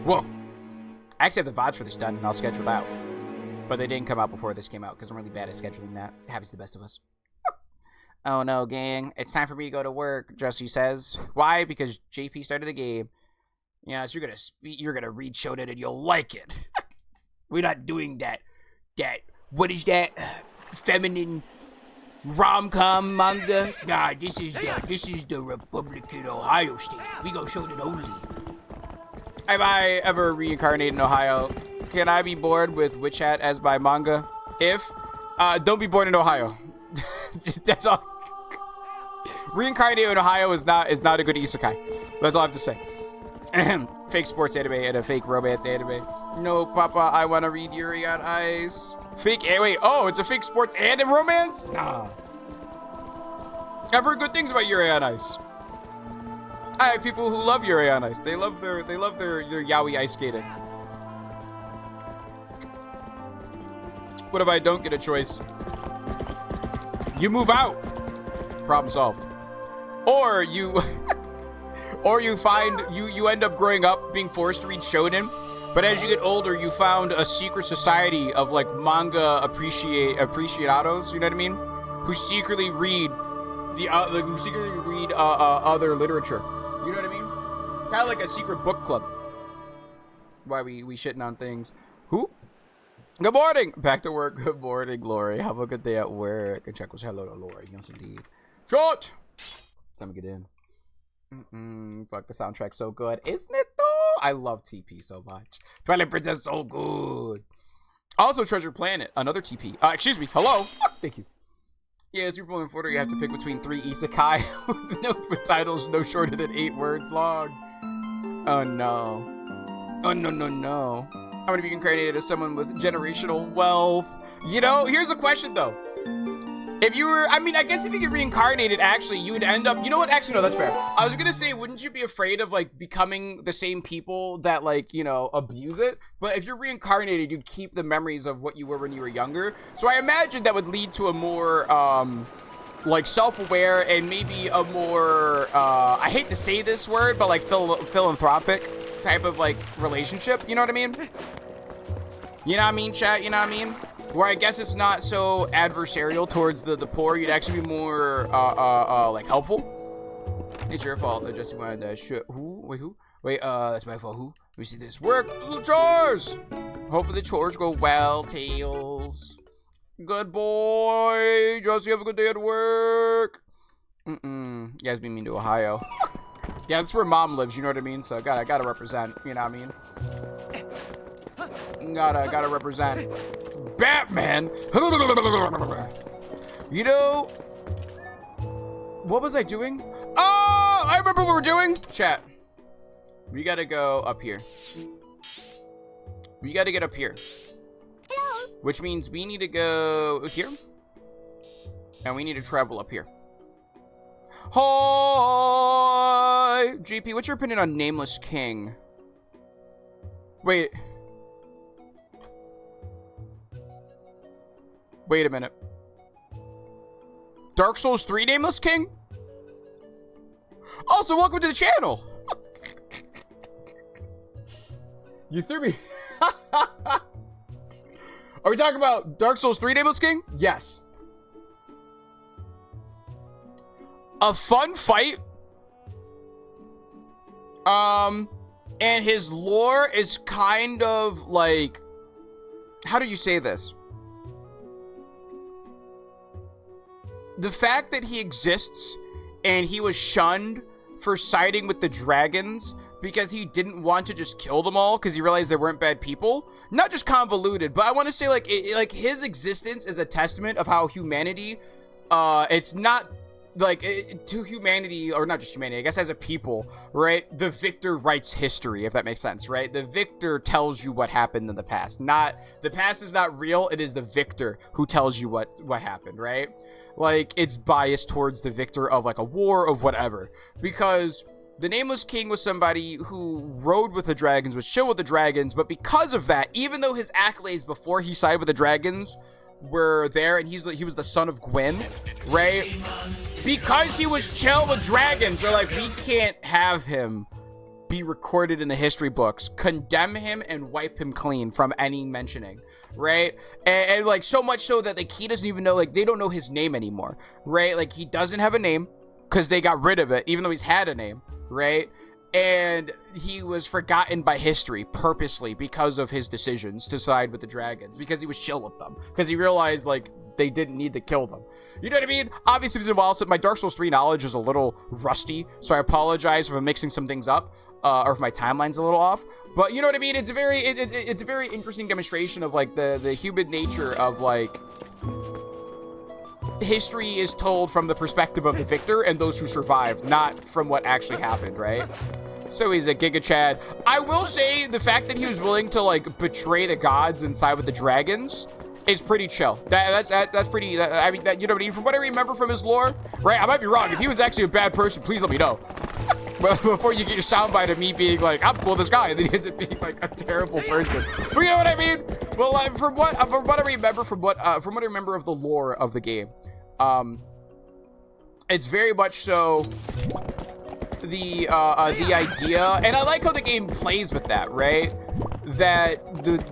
Whoa. I actually have the VODs for this done, and I'll schedule it out. But they didn't come out before this came out, because I'm really bad at scheduling that. It happens to the best of us. Oh no, gang. It's time for me to go to work, Jesse says. Why? Because JP started the game. Yeah, so you're gonna read Shonen and you'll like it. We're not doing that. What is that? Feminine rom-com manga? Nah, this is the Republican Ohio state. We go Shonen only. Have I ever reincarnated in Ohio? Can I be bored with Witch Hat as my manga? If, don't be born in Ohio. That's all. Reincarnated in Ohio is not a good isekai. That's all I have to say. Fake sports anime and a fake romance anime. No, Papa, I want to read Yuri on Ice. Fake, wait, oh, it's a fake sports and a romance? Nah. I've heard good things about Yuri on Ice. I have people who love Yuri on Ice. They love their yaoi ice skating. What if I don't get a choice? You move out. Problem solved. Or you you end up growing up being forced to read shonen, but as you get older, you found a secret society of like manga aficionados, you know what I mean? Who secretly read other literature. You know what I mean? Kind of like a secret book club. Why we shitting on things. Who? Good morning. Back to work. Good morning, Lori. Have a good day at work. And check was hello to Lori. Yes, indeed. Short. Time to get in. Fuck, the soundtrack's so good. Isn't it, though? I love TP so much. Twilight Princess so good. Also, Treasure Planet. Another TP. Excuse me. Hello. Thank you. Yeah, Super Bowl and Footer, you have to pick between 3 isekai with titles no shorter than 8 words long. Oh, no. Oh, no. How many of you can create as someone with generational wealth? You know, here's a question, though. If you were, I guess if you get reincarnated, actually, you would end up, you know what? Actually, no, that's fair. I was gonna say, wouldn't you be afraid of, like, becoming the same people that, like, you know, abuse it? But if you're reincarnated, you'd keep the memories of what you were when you were younger. So I imagine that would lead to a more, like, self-aware and maybe a more, I hate to say this word, but, like, philanthropic type of, like, relationship. You know what I mean? You know what I mean, chat? You know what I mean? Where I guess it's not so adversarial towards the poor. You'd actually be more, like, helpful. It's your fault that Jesse wanted that shit. Who? Wait, who? Wait, that's my fault. Who? Let me see this. Work! Little chores! Hopefully the chores go well, Tails. Good boy! Jesse, have a good day at work! You guys be mean to Ohio. Yeah, that's where Mom lives, you know what I mean? So I gotta represent, you know what I mean? Gotta represent. Batman! You know, what was I doing? Oh, I remember what we're doing. Chat. We gotta go up here. We gotta get up here. Hello. Which means we need to go here. And we need to travel up here. Hi! GP, what's your opinion on Nameless King? Wait. Wait a minute. Dark Souls 3 Nameless King? Also, welcome to the channel. You threw me. Are we talking about Dark Souls 3 Nameless King? Yes. A fun fight. And his lore is kind of like, how do you say this? The fact that he exists and he was shunned for siding with the dragons because he didn't want to just kill them all because he realized they weren't bad people. Not just convoluted, but I want to say like his existence is a testament of how humanity, it's not like to humanity, or not just humanity, I guess as a people, right? The victor writes history, if that makes sense, right? The victor tells you what happened in the past. Not the past is not real. It is the victor who tells you what happened, right? Like, it's biased towards the victor of, like, a war of whatever. Because the Nameless King was somebody who rode with the dragons, was chill with the dragons, but because of that, even though his accolades before he sided with the dragons were there, and he was the son of Gwyn, right? Because he was chill with dragons, they're like, we can't have him be recorded in the history books, condemn him and wipe him clean from any mentioning, right? And like, so much so that like he doesn't even know, like, they don't know his name anymore, right? Like, he doesn't have a name because they got rid of it, even though he's had a name, right? And he was forgotten by history purposely because of his decisions to side with the dragons, because he was chill with them, because he realized like they didn't need to kill them. You know what I mean? Obviously, it's been a while since my Dark Souls 3 knowledge is a little rusty, so I apologize for mixing some things up, or if my timeline's a little off. But you know what I mean? It's a very it's a very interesting demonstration of like the human nature of like history is told from the perspective of the victor and those who survived, not from what actually happened, right? So he's a Giga Chad. I will say the fact that he was willing to like betray the gods and side with the dragons is pretty chill. That's pretty. I mean, you know what I mean? From what I remember from his lore, right? I might be wrong. If he was actually a bad person, please let me know. But before you get your soundbite of me being like, I'm cool, this guy, and then he ends up being like a terrible person. But you know what I mean? Well, like, from what I remember, from what I remember of the lore of the game, it's very much so the idea, and I like how the game plays with that, right? That the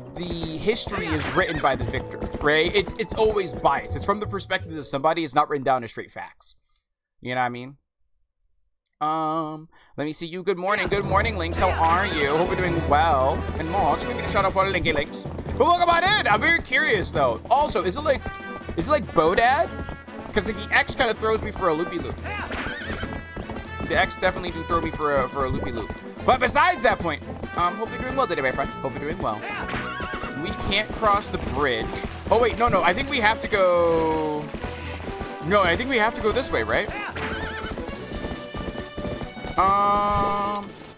history is written by the victor, right? It's always biased. It's from the perspective of somebody. It's not written down as straight facts. You know what I mean? Let me see you. Good morning, Links. How are you? Hope you're doing well. And more. Let's get a shout out for Linky Links. But welcome on in. I'm very curious though. Also, is it like Bodad? Because the X kind of throws me for a loopy loop. The X definitely do throw me for a loopy loop. But besides that point, hope you're doing well today, my friend. Hope you're doing well. We can't cross the bridge. Oh wait, no. I think we have to go. No, I think we have to go this way, right?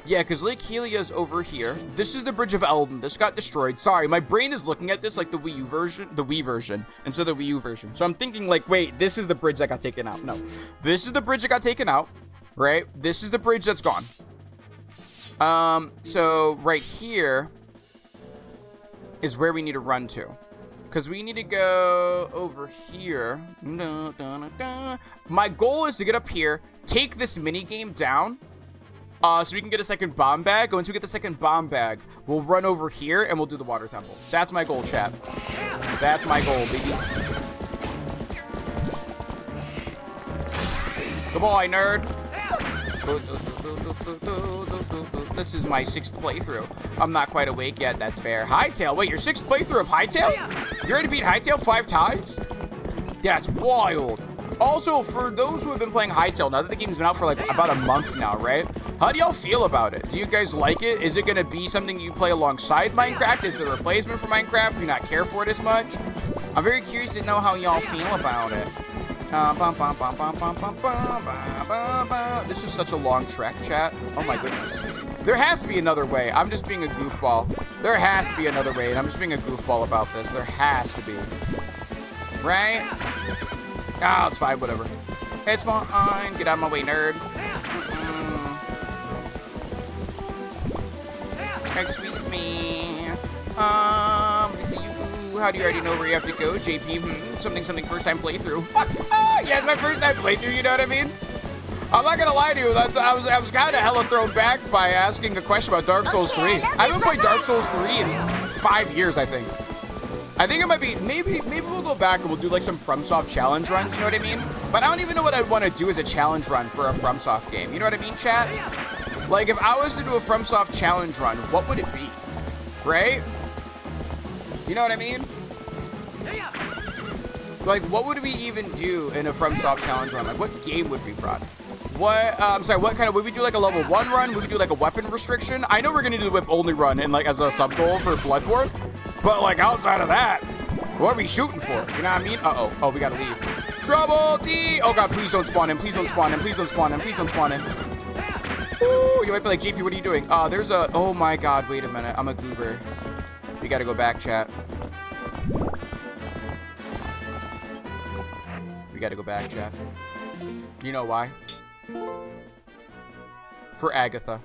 Yeah, because Lake Helia's over here. This is the Bridge of Elden. This got destroyed. Sorry, my brain is looking at this like the Wii version, and so the Wii U version. So I'm thinking like, wait, this is the bridge that got taken out. No, this is the bridge that got taken out, right? This is the bridge that's gone. So right here is where we need to run to, because we need to go over here. My goal is to get up here, take this mini game down, so we can get a second bomb bag. Once we get the second bomb bag, we'll run over here and we'll do the water temple. That's my goal, chat. That's my goal, baby. Good boy, nerd. This is my 6th playthrough. I'm not quite awake yet. That's fair. Hightail. Wait, your 6th playthrough of Hightail? You already beat Hightail 5 times? That's wild. Also, for those who have been playing Hightail, now that the game's been out for like about a month now, right? How do y'all feel about it? Do you guys like it? Is it going to be something you play alongside Minecraft? Is it a replacement for Minecraft? Do you not care for it as much? I'm very curious to know how y'all feel about it. This is such a long trek, chat. Oh my goodness. There has to be another way. I'm just being a goofball. There has to be another way, and I'm just being a goofball about this. There has to be. Right? Ah, it's fine, whatever. It's fine. Get out of my way, nerd. Excuse me. Let me see you. How do you already know where you have to go, JP? Something first time playthrough. Yeah, it's my first time playthrough, you know what I mean? I'm not gonna lie to you, I was kind of hella thrown back by asking a question about Dark Souls 3. I haven't played Dark Souls 3 in 5 years, I think. I think it might be, maybe we'll go back and we'll do like some FromSoft challenge runs, you know what I mean? But I don't even know what I'd want to do as a challenge run for a FromSoft game, you know what I mean, chat? Like, if I was to do a FromSoft challenge run, what would it be? Right? You know what I mean? Like, what would we even do in a FromSoft challenge run? Like, what game would we run? I'm sorry, what kind of, would we do like a level 1 run? Would we do like a weapon restriction? I know we're gonna do the whip only run and like as a sub goal for Bloodborne, but like outside of that, what are we shooting for? You know what I mean? Uh-oh, oh, we gotta leave. Trouble T! Oh God, please don't spawn in, please don't spawn in, please don't spawn in, please don't spawn in. Ooh, you might be like, JP, what are you doing? There's a, oh my God, wait a minute, I'm a goober. We gotta go back, chat. We gotta go back, chat. You know why? For Agatha.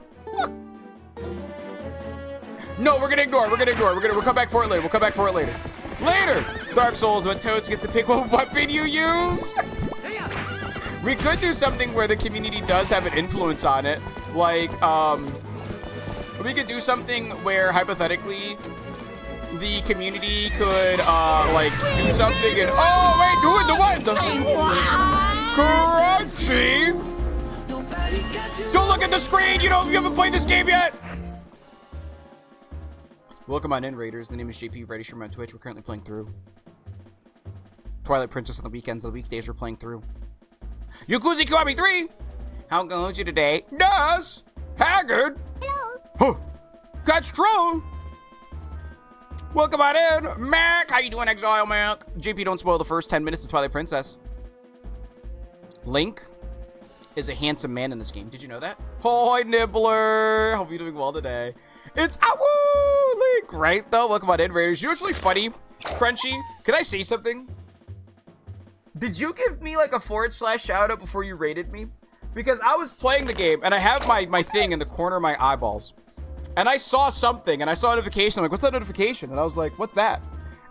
No, we're gonna ignore. We'll come back for it later. Later! Dark Souls, but Toads gets to pick what weapon you use. We could do something where the community does have an influence on it. Like, we could do something where hypothetically the community could like do something and oh wait, doing the what? The Crunchy. Don't look at the screen. You haven't played this game yet. Welcome on in, Raiders. The name is JP. Ready stream on Twitch. We're currently playing through Twilight Princess on the weekends. On the weekdays, we're playing through Yakuza Kiwami 3. How goes you today? Yes. Haggard. Hello. Huh. That's true. Welcome on in, Mac. How you doing, Exile Mac? JP, don't spoil the first 10 minutes of Twilight Princess. Link is a handsome man in this game. Did you know that? Hi, Nibbler. Hope you're doing well today. It's Awoo Link, right though? Welcome on in, Raiders. You know what's really funny? Crunchy, can I say something? Did you give me like a / shout out before you rated me? Because I was playing the game and I have my thing in the corner of my eyeballs. And I saw something and I saw a notification. I'm like, what's that notification? And I was like, what's that?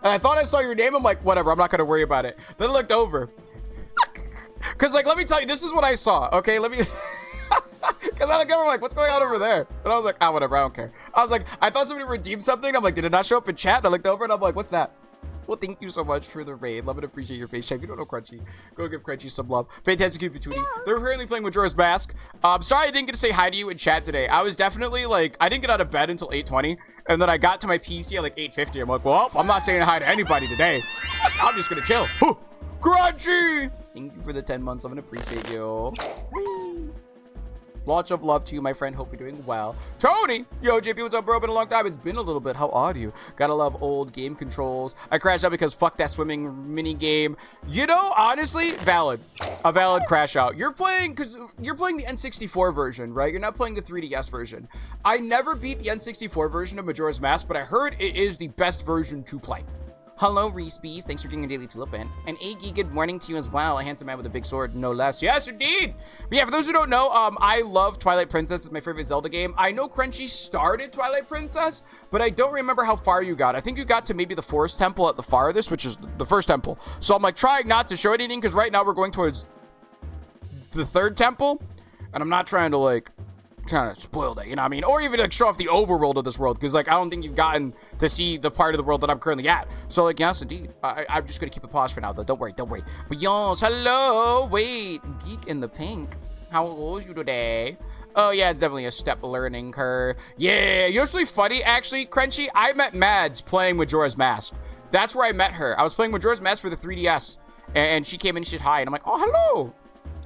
And I thought I saw your name. I'm like, whatever, I'm not gonna worry about it. Then I looked over. Cause like, let me tell you, this is what I saw, okay? Let me, cause I looked over, I'm like, what's going on over there? And I was like, whatever, I don't care. I was like, I thought somebody redeemed something. I'm like, did it not show up in chat? And I looked over and I'm like, what's that? Well, thank you so much for the raid. Love and appreciate your face check. If you don't know Crunchy, go give Crunchy some love. Fantastic Cupid Tootie. They're currently playing Majora's Mask. Sorry I didn't get to say hi to you in chat today. I was definitely like, I didn't get out of bed until 8:20, and then I got to my PC at like 8:50. I'm like, well, I'm not saying hi to anybody today. I'm just gonna chill. Crunchy! Thank you for the 10 months. I'm gonna appreciate you. Whee! Lots of love to you, my friend. Hope you're doing well. Tony! Yo, JP, what's up, bro? Been a long time. It's been a little bit. How are you? Gotta love old game controls. I crashed out because fuck that swimming mini game. You know, honestly, valid. A valid crash out. You're playing, because you're playing the N64 version, right? You're not playing the 3DS version. I never beat the N64 version of Majora's Mask, but I heard it is the best version to play. Hello, Reese's. Thanks for getting a daily tulip in. And Iggy, good morning to you as well. A handsome man with a big sword, no less. Yes, indeed. But yeah, for those who don't know, I love Twilight Princess. It's my favorite Zelda game. I know Crunchy started Twilight Princess, but I don't remember how far you got. I think you got to maybe the Forest Temple at the farthest, which is the first temple. So I'm like trying not to show anything because right now we're going towards the third temple, and I'm not trying to like kind of spoil that, you know what I mean? Or even like show off the overworld of this world, because like I don't think you've gotten to see the part of the world that I'm currently at. So like, yes, indeed. I'm just gonna keep it paused for now though. Don't worry. But y'all, hello, wait, Geek in the Pink. How old are you today? Oh yeah, it's definitely a step learning curve. Yeah, usually funny actually, Crunchy. I met Mads playing Majora's Mask. That's where I met her. I was playing Majora's Mask for the 3DS, and she came in and she said hi, and I'm like, oh hello,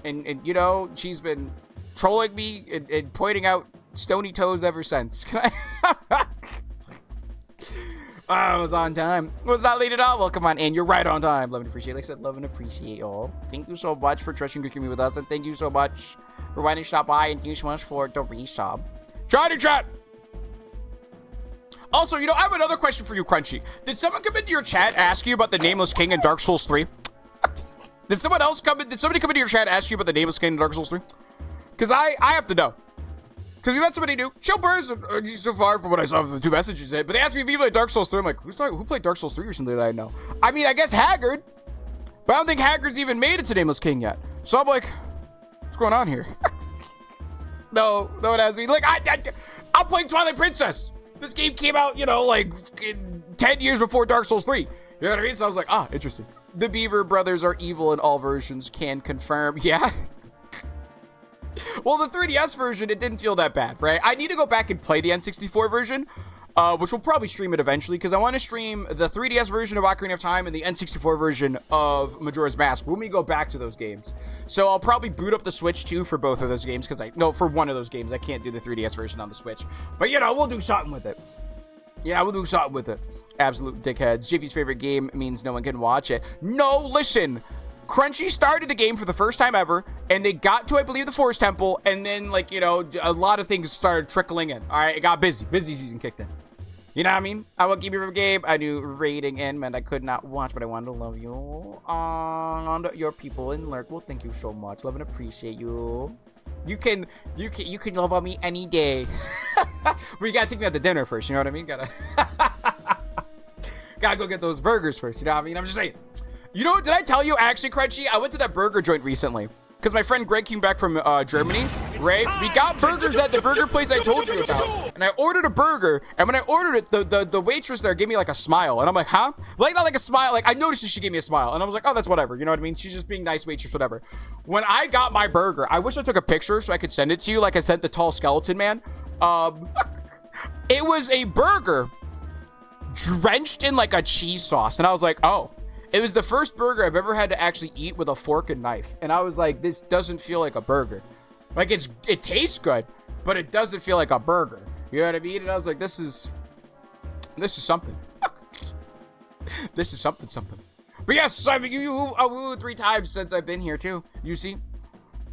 and you know, she's been trolling me and pointing out stony toes ever since. I was on time. Was not late at all. Welcome on in. You're right on time. Love and appreciate. Like I said, love and appreciate y'all. Thank you so much for trusting your community with us, and thank you so much for wanting to stop by, and thank you so much for the resub. Try to chat. Also, you know, I have another question for you, Crunchy. Did someone come into your chat ask you about the Nameless King in Dark Souls 3? Did somebody come into your chat ask you about the Nameless King in Dark Souls 3? Because I have to know. Because we met somebody new. Chill Burrs, so far from what I saw from the 2 messages said. But they asked me if you played Dark Souls 3. I'm like, who played Dark Souls 3 recently that I know? I mean, I guess Haggard. But I don't think Haggard's even made it to Nameless King yet. So I'm like, what's going on here? No one asked me. Like, I'm playing Twilight Princess. This game came out, you know, like 10 years before Dark Souls 3. You know what I mean? So I was like, interesting. The Beaver brothers are evil in all versions. Can confirm. Yeah. Well, the 3DS version, it didn't feel that bad, right? I need to go back and play the N64 version, which we'll probably stream it eventually, because I want to stream the 3DS version of Ocarina of Time and the N64 version of Majora's Mask when we go back to those games. So I'll probably boot up the Switch, too, for both of those games, because for one of those games, I can't do the 3DS version on the Switch. But, you know, we'll do something with it. Yeah, we'll do something with it. Absolute dickheads. JP's favorite game means no one can watch it. No, listen. Crunchy started the game for the first time ever, and they got to, I believe, the Forest Temple, and then, like, you know, a lot of things started trickling in. All right, it got busy. Busy season kicked in. You know what I mean? I will keep your game. I knew rating in meant I could not watch, but I wanted to love you. And your people in Lurk. Well, thank you so much. Love and appreciate you. You can love on me any day. But you gotta take me out to dinner first, you know what I mean? Gotta go get those burgers first, you know what I mean? I'm just saying. You know, did I tell you, actually, Crunchy, I went to that burger joint recently. Because my friend Greg came back from Germany, right? We got burgers at the burger place I told you about. and I ordered a burger, and when I ordered it, the waitress there gave me like a smile, and I'm like, huh? Like, not like a smile, like I noticed that she gave me a smile, and I was like, oh, that's whatever, you know what I mean? She's just being nice waitress, whatever. When I got my burger, I wish I took a picture so I could send it to you like I sent the tall skeleton man. It was a burger drenched in like a cheese sauce, and I was like, oh. It was the first burger I've ever had to actually eat with a fork and knife, and I was like, this doesn't feel like a burger. Like, it tastes good, but it doesn't feel like a burger. You know what I mean? And I was like, this is something. This is something. But yes, I mean, you 3 times since I've been here too. You see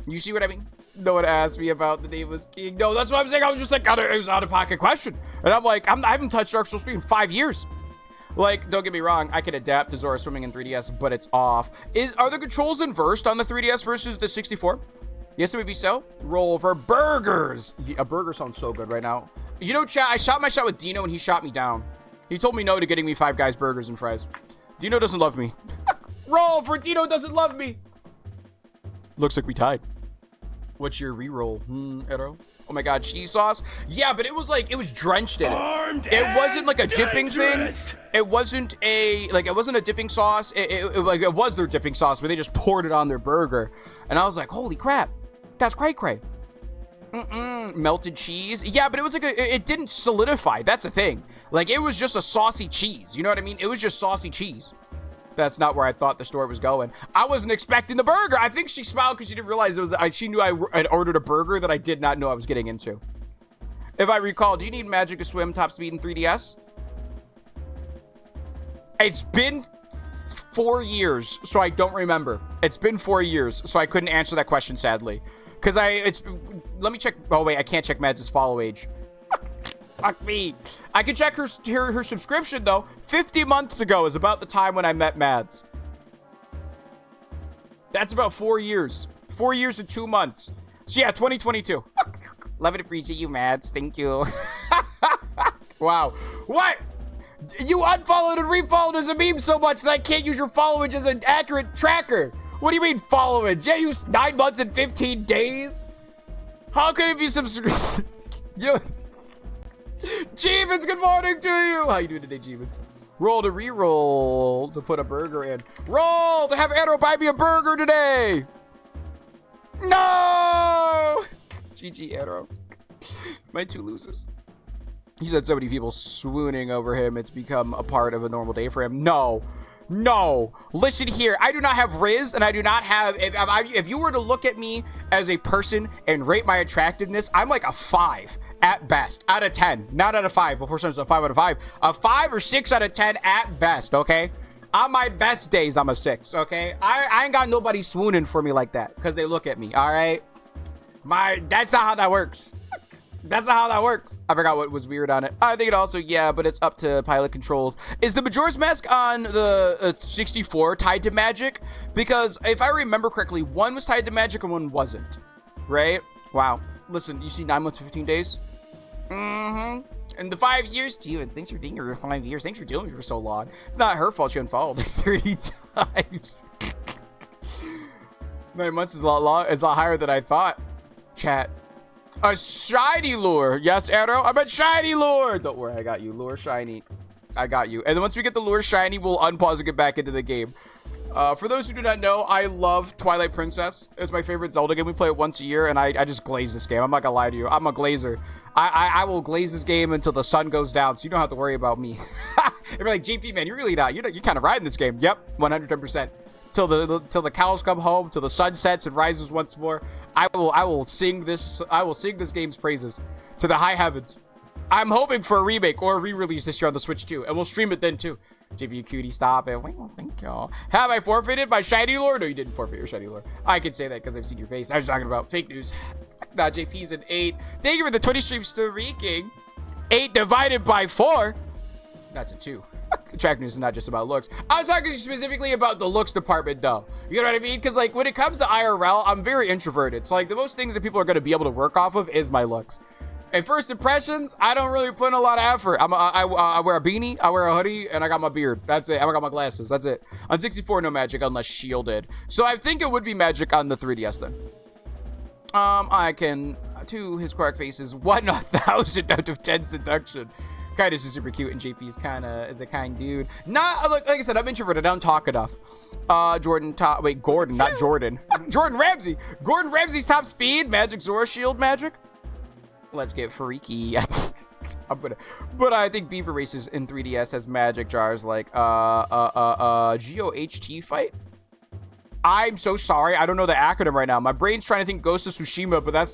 what I mean? No one asked me about the Nameless King. No, that's what I'm saying. I was just like, it was an out-of-pocket question. And I'm like, I haven't touched Dark Souls 3 in 5 years. Like, don't get me wrong, I can adapt to Zora swimming in 3DS, but it's off. Are the controls inversed on the 3DS versus the 64? Yes, it would be so. Roll for burgers. A burger sounds so good right now. You know, chat, I shot my shot with Dino and he shot me down. He told me no to getting me Five Guys burgers and fries. Dino doesn't love me. Roll for Dino doesn't love me. Looks like we tied. What's your reroll? Arrow? Oh my god, cheese sauce? Yeah, but it was drenched in it. It wasn't like a dipping thing. It wasn't a dipping sauce. It was their dipping sauce, but they just poured it on their burger. And I was like, holy crap, that's cray-cray. Melted cheese. Yeah, but it was like it didn't solidify. That's the thing. Like, it was just a saucy cheese. You know what I mean? It was just saucy cheese. That's not where I thought the story was going. I wasn't expecting the burger. I think she smiled because she didn't realize she knew I had ordered a burger that I did not know I was getting into. If I recall, do you need magic to swim top speed in 3DS? It's been 4 years, so I don't remember. It's been 4 years, so I couldn't answer that question, sadly. Because let me check. Oh, wait, I can't check Mads' follow age. Fuck me. I can check her subscription, though. 50 months ago is about the time when I met Mads. That's about 4 years. 4 years and 2 months. So, yeah, 2022. Love and appreciate you, Mads. Thank you. Wow. What? You unfollowed and refollowed as a meme so much that I can't use your followage as an accurate tracker. What do you mean followage? Yeah, you 9 months and 15 days? How can it be subscribed? Yo. Jeevens, good morning to you. How you doing today, Jeevens? Roll to re-roll to put a burger in. Roll to have Arrow buy me a burger today. No! GG, Arrow. My 2 losers. He said so many people swooning over him. It's become a part of a normal day for him. No. Listen here. I do not have Riz, and I do not have... If you were to look at me as a person and rate my attractiveness, I'm like a 5 at best. Out of 10. Not out of 5. Before it's a 5 out of 5. A 5 or 6 out of 10 at best, okay? On my best days, I'm a 6, okay? I ain't got nobody swooning for me like that because they look at me, all right? That's not how that works. That's not how that works. I forgot what was weird on it. I think it also, yeah, but it's up to pilot controls. Is the Majora's Mask on the 64 tied to magic? Because if I remember correctly, one was tied to magic and one wasn't. Right? Wow. Listen, you see 9 months and 15 days? And the 5 years, Stevens, thanks for being here for 5 years. Thanks for doing it for so long. It's not her fault she unfollowed me 30 times. 9 months is a lot higher than I thought. Chat. A shiny lure. Yes, Arrow. I meant shiny lure. Don't worry, I got you. Lure shiny. I got you. And then once we get the lure shiny, we'll unpause and get back into the game. For those who do not know, I love Twilight Princess. It's my favorite Zelda game. We play it once a year, and I just glaze this game. I'm not gonna lie to you. I'm a glazer. I will glaze this game until the sun goes down, so you don't have to worry about me. If you're like, JP, man, you're really not. You're kind of riding this game. Yep, 110%. Till the cows come home, till the sun sets and rises once more. I will sing this game's praises to the high heavens. I'm hoping for a remake or a re-release this year on the Switch too, and we'll stream it then too. JV cutie, stop it. Well, thank y'all. Have I forfeited my shiny lore? No, you didn't forfeit your shiny lore. I can say that because I've seen your face. I was talking about fake news. Nah, JP's an 8. Thank you for the 20 streams streaking. 8 divided by 4. That's a 2. Attractiveness is not just about looks. I was talking specifically about the looks department though. You know what I mean? Because like when it comes to IRL, I'm very introverted. So like the most things that people are going to be able to work off of is my looks. And first impressions, I don't really put in a lot of effort. I wear a beanie, I wear a hoodie, and I got my beard. That's it. I got my glasses. That's it. On 64, no magic unless shielded. So I think it would be magic on the 3DS then. I can to his quack face is 1,000 out of 10 seduction. Kindness is super cute, and JP is a kind dude. Not like I said, I'm introverted. I don't talk enough. Gordon, not Jordan. Jordan Ramsey. Gordon Ramsay's top speed, magic Zora shield magic. Let's get freaky. But I think Beaver Races in 3DS has magic jars like GOHT fight. I'm so sorry, I don't know the acronym right now. My brain's trying to think Ghost of Tsushima, but that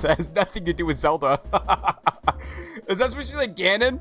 has nothing to do with Zelda. Is that supposed to be like Ganon?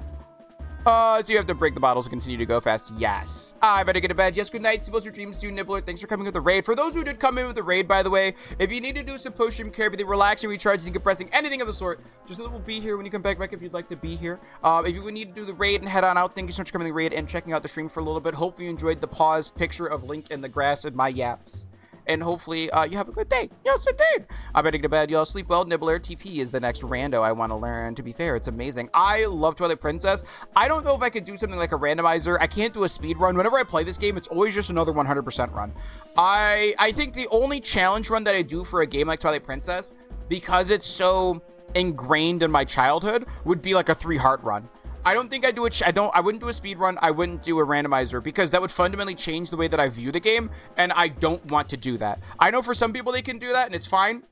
So you have to break the bottles to continue to go fast. Yes. I better get to bed. Yes, good night. See most of your dreams soon, Nibbler. Thanks for coming with the raid. For those who did come in with the raid, by the way, if you need to do some post-stream care, be relaxing, recharging, decompressing, anything of the sort, just know that we'll be here when you come back if you'd like to be here. If you would need to do the raid and head on out, thank you so much for coming to the raid and checking out the stream for a little bit. Hopefully you enjoyed the paused picture of Link in the grass and my yaps. And hopefully you have a good day. Yes, indeed. I better get to bed. Y'all sleep well. Nibbler TP is the next rando I want to learn. To be fair, it's amazing. I love Twilight Princess. I don't know if I could do something like a randomizer. I can't do a speed run. Whenever I play this game, it's always just another 100% run. I think the only challenge run that I do for a game like Twilight Princess, because it's so ingrained in my childhood, would be like a 3-heart run. I don't think I do it. I wouldn't do a speed run. I wouldn't do a randomizer because that would fundamentally change the way that I view the game. And I don't want to do that. I know for some people they can do that and it's fine.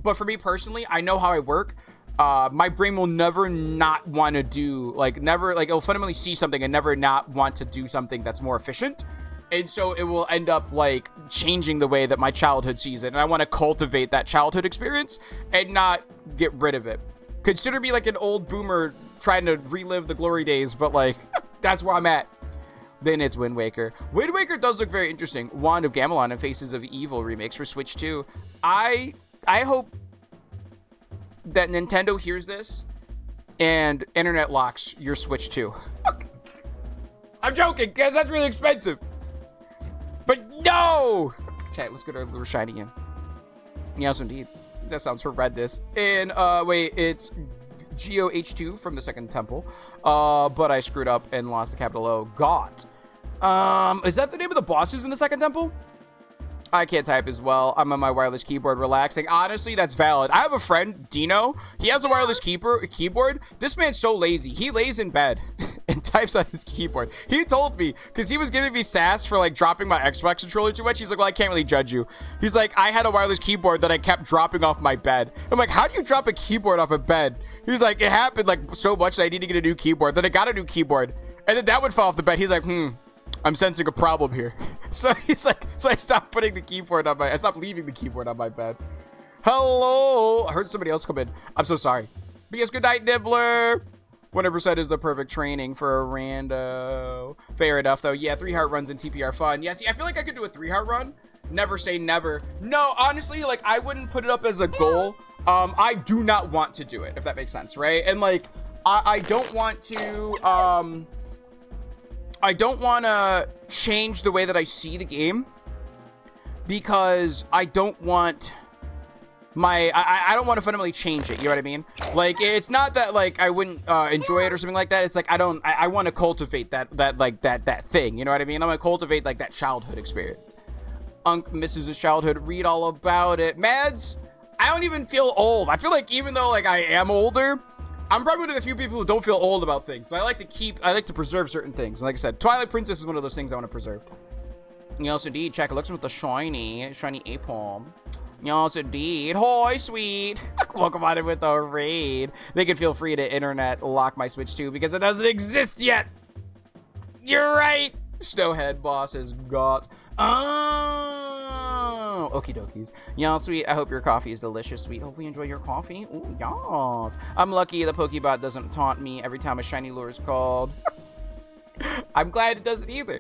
But for me personally, I know how I work. My brain will never not want to do it'll fundamentally see something and never not want to do something that's more efficient. And so it will end up like changing the way that my childhood sees it. And I want to cultivate that childhood experience and not get rid of it. Consider me like an old boomer trying to relive the glory days, but like that's where I'm at. Then it's Wind Waker. Wind Waker does look very interesting. Wand of Gamelon and Faces of Evil remakes for Switch 2. I hope that Nintendo hears this and internet locks your Switch 2. I'm joking, because that's really expensive. But no! Chat, let's go to Lure Shiny in. Yes, indeed. That sounds horrendous. And, it's GOH2 from the Second Temple. But I screwed up and lost the capital O. Got. Is that the name of the bosses in the Second Temple? I can't type as well. I'm on my wireless keyboard relaxing. Honestly, that's valid. I have a friend, Dino. He has a wireless keyboard. This man's so lazy. He lays in bed and types on his keyboard. He told me, because he was giving me sass for like dropping my Xbox controller too much. He's like, well, I can't really judge you. He's like, I had a wireless keyboard that I kept dropping off my bed. I'm like, how do you drop a keyboard off a bed? He was like, it happened like so much that I need to get a new keyboard. Then I got a new keyboard. And then that would fall off the bed. He's like, I'm sensing a problem here. So he's like, so I stopped leaving the keyboard on my bed. Hello. I heard somebody else come in. I'm so sorry. But yes, good night, Nibbler. 100% is the perfect training for a rando. Fair enough, though. Yeah, 3-heart runs in TP are fun. Yeah, see, I feel like I could do a 3-heart run. Never say never. No, honestly, like, I wouldn't put it up as a goal. I do not want to do it, if that makes sense, right? And, like, I don't want to, I don't want to change the way that I see the game because I don't want I don't want to fundamentally change it. You know what I mean? Like, it's not that like I wouldn't enjoy it or something like that. It's like I want to cultivate that thing. You know what I mean? I'm gonna cultivate like that childhood experience. Unk misses his childhood. Read all about it. Mads, I don't even feel old. I feel like even though like I am older, I'm probably one of the few people who don't feel old about things, but I like to preserve certain things. And like I said, Twilight Princess is one of those things I want to preserve. Yes, indeed. Check. It looks with the shiny apalm. Yes, indeed. Hoy, sweet. Welcome on in with the raid. They can feel free to internet lock my Switch too because it doesn't exist yet. You're right. Snowhead boss has got. Oh, okie dokies. Y'all, sweet. I hope your coffee is delicious, sweet. Hopefully you enjoy your coffee. Ooh, yas. I'm lucky the Pokebot doesn't taunt me every time a shiny lure is called. I'm glad it doesn't either.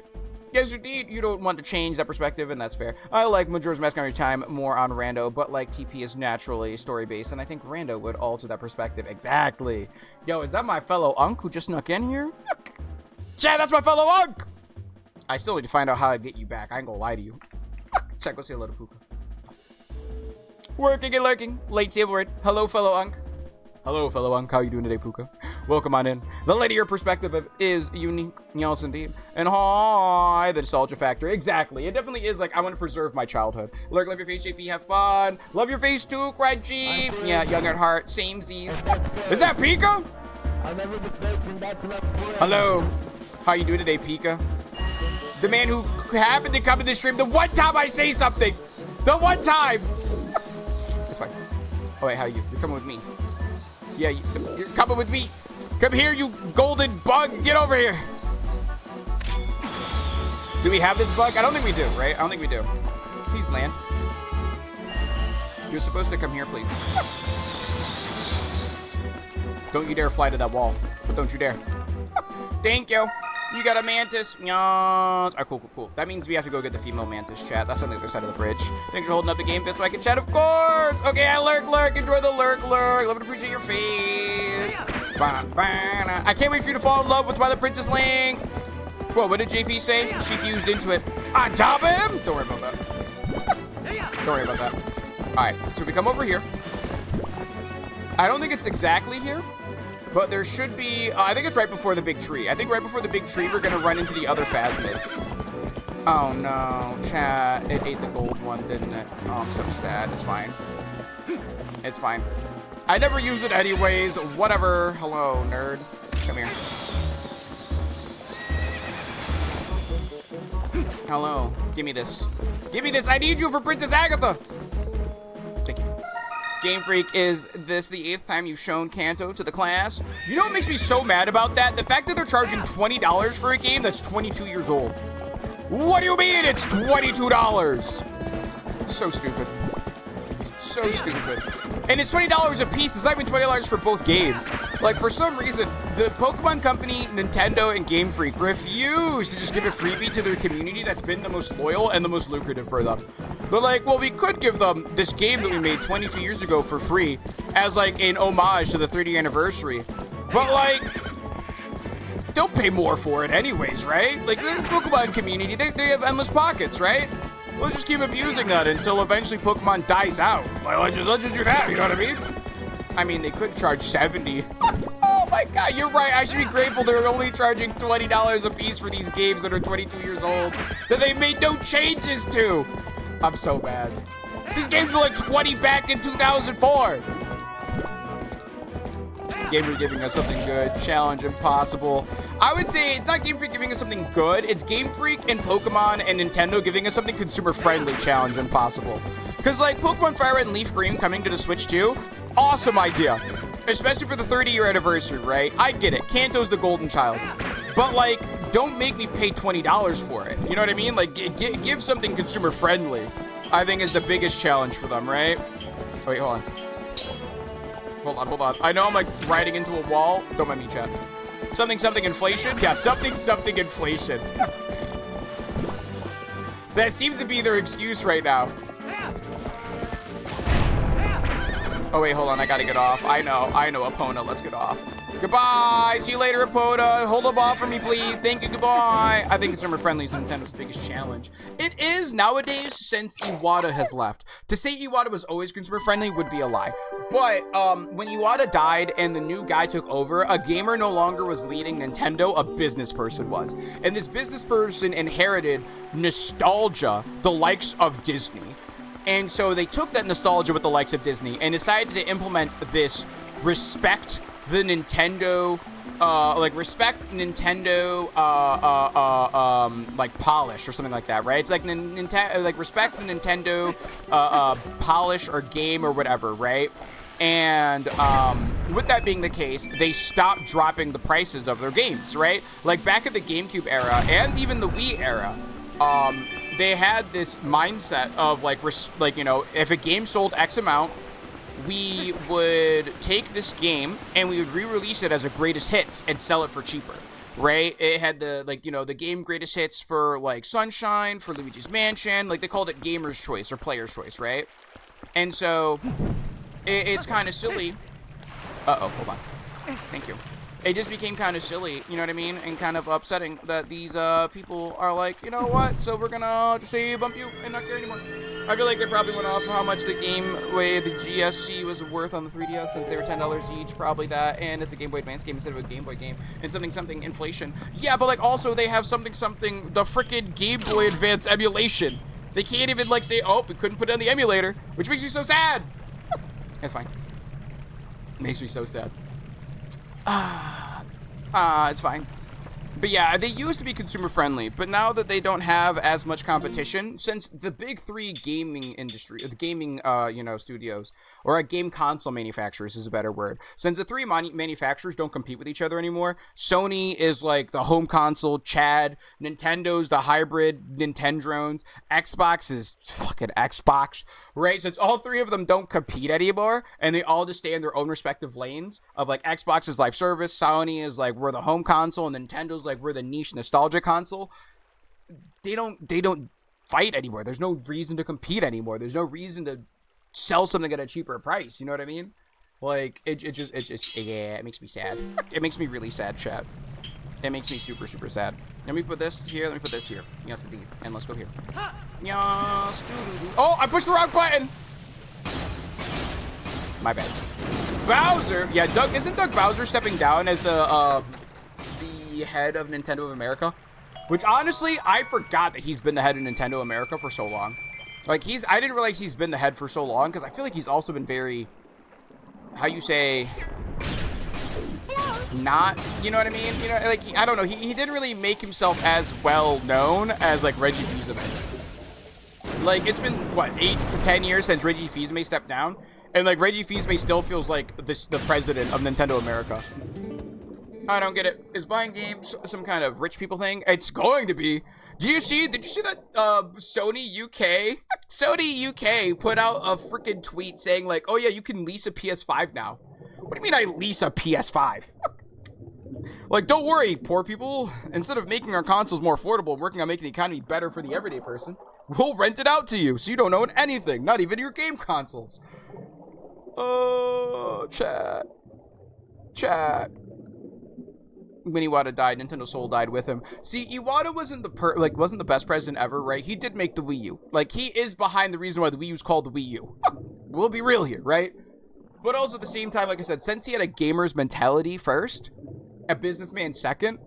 Yes, indeed. You don't want to change that perspective, and that's fair. I like Majora's Mask every time more on Rando, but like TP is naturally story-based, and I think Rando would alter that perspective. Exactly. Yo, is that my fellow Unk who just snuck in here? Chad, that's my fellow Unk! I still need to find out how I get you back. I ain't gonna lie to you. Check, let's say hello to Puka. Working and lurking. Late table raid. Hello, fellow Unk. Hello, fellow Unk. How you doing today, Puka? Welcome on in. The linear perspective is unique, yes indeed. And hi, the nostalgia factor. Exactly. It definitely is like, I want to preserve my childhood. Lurk, love your face, JP, have fun. Love your face too, Reggie. Yeah, young at heart, same Z's. Is that Pika? Hello. How you doing today, Pika? The man who happened to come in the stream the one time I say something. The one time. That's fine. Oh wait, how are you? You're coming with me. Yeah, you're coming with me. Come here, you golden bug. Get over here. Do we have this bug? I don't think we do, right? I don't think we do. Please land. You're supposed to come here, please. Don't you dare fly to that wall. But don't you dare. Thank you. You got a mantis. Yes. Oh, cool. That means we have to go get the female mantis, chat. That's on the other side of the bridge. Thanks for holding up the game bit so I can chat, of course. Okay, I lurk. Enjoy the lurk. Love and appreciate your face. I can't wait for you to fall in love with Twilight Princess Link. Whoa, what did JP say? She fused into it. On top of him? Don't worry about that. Don't worry about that. All right, so if we come over here. I don't think it's exactly here. But there should be, I think it's right before the big tree. I think right before the big tree, we're gonna run into the other Phasmid. Oh no, chat, it ate the gold one, didn't it? Oh, I'm so sad, it's fine. It's fine. I never use it anyways, whatever. Hello, nerd. Come here. Hello, give me this. Give me this, I need you for Princess Agatha. Thank you. Game Freak, is this the 8th time you've shown Kanto to the class? You know what makes me so mad about that? The fact that they're charging $20 for a game that's 22 years old. What do you mean it's $22? So stupid. So stupid. And it's $20 a piece. It's not even $20 for both games. Like, for some reason, the Pokemon Company, Nintendo, and Game Freak refuse to just give a freebie to their community that's been the most loyal and the most lucrative for them. They're like, well, we could give them this game that we made 22 years ago for free as, like, an homage to the 30th anniversary. But, like, they'll pay more for it anyways, right? Like, the Pokemon community, they have endless pockets, right? We'll just keep abusing that until eventually Pokemon dies out. Like, let's just do that, you know what I mean? I mean, they could charge $70. Oh my god, you're right. I should be grateful they're only charging $20 a piece for these games that are 22 years old that they made no changes to. I'm so mad. These games were like 20 back in 2004. Game Freak giving us something good. Challenge impossible. I would say it's not Game Freak giving us something good. It's Game Freak and Pokemon and Nintendo giving us something consumer friendly. Challenge impossible. Because like Pokemon Fire Red and Leaf Green coming to the Switch too. Awesome idea. Especially for the 30-year anniversary, right? I get it. Kanto's the golden child. But like, don't make me pay $20 for it. You know what I mean? Like, give something consumer friendly. I think is the biggest challenge for them, right? Wait, hold on. Hold on. I know I'm like riding into a wall. Don't mind me, chat. Something inflation? Yeah, something inflation. That seems to be their excuse right now. Oh wait, hold on, I gotta get off. I know, Epona, let's get off. Goodbye, see you later, Epona. Hold up off for me, please. Thank you, goodbye. I think consumer friendly is Nintendo's biggest challenge. It is nowadays since Iwata has left. To say Iwata was always consumer friendly would be a lie. But when Iwata died and the new guy took over, a gamer no longer was leading Nintendo, a business person was. And this business person inherited nostalgia, the likes of Disney. And so they took that nostalgia with the likes of Disney and decided to implement this respect the Nintendo, like polish or something like that, right? It's like respect the Nintendo polish or game or whatever, right? And with that being the case, they stopped dropping the prices of their games, right? Like back in the GameCube era and even the Wii era, they had this mindset of like, you know, if a game sold X amount, we would take this game and we would re-release it as a greatest hits and sell it for cheaper, right? It had the, like, you know, the game greatest hits for like Sunshine, for Luigi's Mansion, like they called it gamer's choice or player's choice, right? And so it's kind of silly. Uh-oh, hold on. Thank you. It just became kind of silly, you know what I mean? And kind of upsetting that these people are like, you know what? So we're gonna just say bump you and not care anymore. I feel like they probably went off of how much the GSC was worth on the 3DS, since they were $10 each, probably that, and it's a Game Boy Advance game instead of a Game Boy game, and something inflation. Yeah, but like also they have something, the frickin' Game Boy Advance emulation. They can't even like say, oh, we couldn't put it on the emulator, which makes me so sad. It's fine. Makes me so sad. It's fine. But yeah, they used to be consumer friendly, but now that they don't have as much competition, since the big three gaming industry, the gaming, studios, or game console manufacturers is a better word. Since the three manufacturers don't compete with each other anymore, Sony is like the home console, Chad, Nintendo's the hybrid Nintendrones, Xbox is fucking Xbox, right? Since all three of them don't compete anymore, and they all just stay in their own respective lanes of like Xbox is live service, Sony is like we're the home console, and Nintendo's like we're the niche nostalgia console. They don't fight anymore. There's no reason to compete anymore. There's no reason to sell something at a cheaper price. You know what I mean? Like it just yeah, it makes me sad. It makes me really sad, chat. It makes me super sad. Let me put this here. Let me put this here. Yes, indeed. And let's go here. Yes. Oh, I pushed the wrong button. My bad. Bowser. Yeah, isn't Doug Bowser stepping down as the head of Nintendo of America? Which honestly, I forgot that he's been the head of Nintendo America for so long. Like I didn't realize he's been the head for so long, because I feel like he's also been very, how you say, not, you know what I mean? You know, like, I don't know, he didn't really make himself as well known as like Reggie Fils-Aimé. Like, it's been, what, 8 to 10 years since Reggie Fils-Aimé stepped down? And like, Reggie Fils-Aimé still feels like the president of Nintendo America. I don't get it. Is buying games some kind of rich people thing? It's going to be. Did you see that Sony UK put out a freaking tweet saying like, oh yeah, you can lease a PS5 now. What do you mean I lease a PS5? Like, don't worry, poor people. Instead of making our consoles more affordable and working on making the economy better for the everyday person, we'll rent it out to you so you don't own anything, not even your game consoles. Oh, chat. When Iwata died, Nintendo Soul died with him. See, Iwata wasn't the best president ever, right? He did make the Wii U. Like, he is behind the reason why the Wii U is called the Wii U. We'll be real here, right? But also at the same time, like I said, since he had a gamer's mentality first, a businessman second,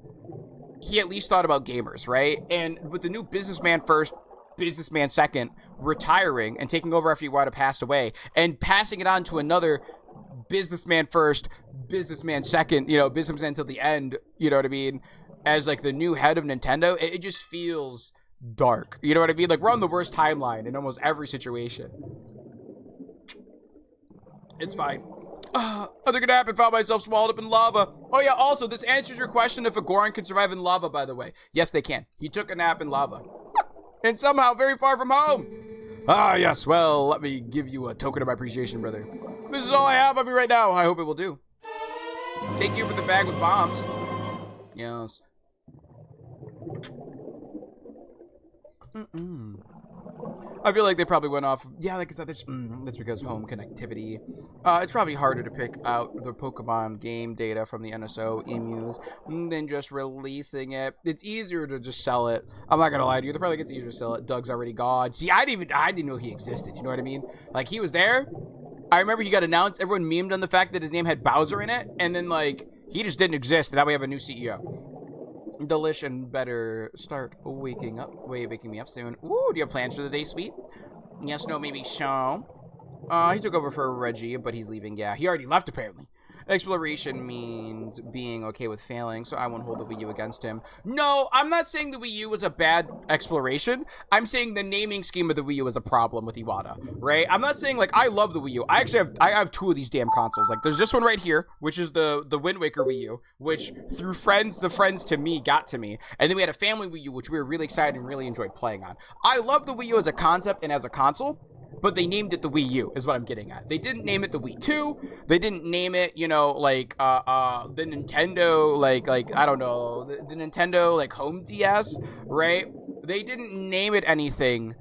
he at least thought about gamers, right? And with the new businessman first, businessman second retiring and taking over after Iwata passed away and passing it on to another businessman first, businessman second, businessman until the end, you know what I mean, as like the new head of Nintendo, it just feels dark, you know what I mean? Like, we're on the worst timeline in almost every situation. It's fine. Nothing could happen. Found myself swallowed up in lava. Oh yeah, also, this answers your question if a Goron can survive in lava, by the way. Yes, they can. He took a nap in lava. And somehow very far from home. Ah, yes, well, let me give you a token of my appreciation, brother. This is all I have of me right now. I hope it will do. Thank you for the bag with bombs. Yes. I feel like they probably went off. Yeah, like I said, that's because home connectivity. It's probably harder to pick out the Pokemon game data from the NSO emus than just releasing it. It's easier to just sell it. I'm not gonna lie to you. The probably gets easier to sell it. Doug's already gone. See, I didn't know he existed. You know what I mean? Like, he was there. I remember he got announced. Everyone memed on the fact that his name had Bowser in it, and then like he just didn't exist. And now we have a new CEO. Delish and better start waking me up soon. Ooh, do you have plans for the day, sweet? Yes, no, maybe so. He took over for Reggie, but he's leaving. Yeah, he already left apparently. Exploration means being okay with failing, so I won't hold the Wii U against him. No, I'm not saying the Wii U was a bad exploration. I'm saying the naming scheme of the Wii U is a problem with Iwata, right? I'm not saying, like, I love the Wii U. I have 2 of these damn consoles. Like, there's this one right here, which is the Wind Waker Wii U, which through the friends to me got to me. And then we had a family Wii U, which we were really excited and really enjoyed playing on. I love the Wii U as a concept and as a console, but they named it the Wii U, is what I'm getting at. They didn't name it the Wii 2. They didn't name it, the Nintendo, I don't know, the Nintendo, Home DS, right? They didn't name it anything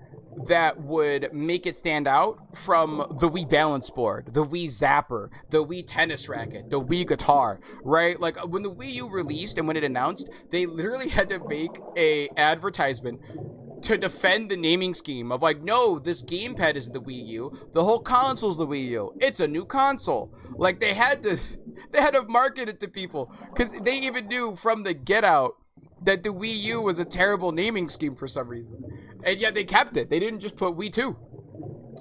that would make it stand out from the Wii balance board, the Wii zapper, the Wii tennis racket, the Wii guitar, right? Like, when the Wii U released and when it announced, they literally had to make a advertisement to defend the naming scheme of like, no, this gamepad isn't the Wii U. The whole console's the Wii U. It's a new console. Like they had to market it to people because they even knew from the get out that the Wii U was a terrible naming scheme for some reason. And yet they kept it. They didn't just put Wii 2.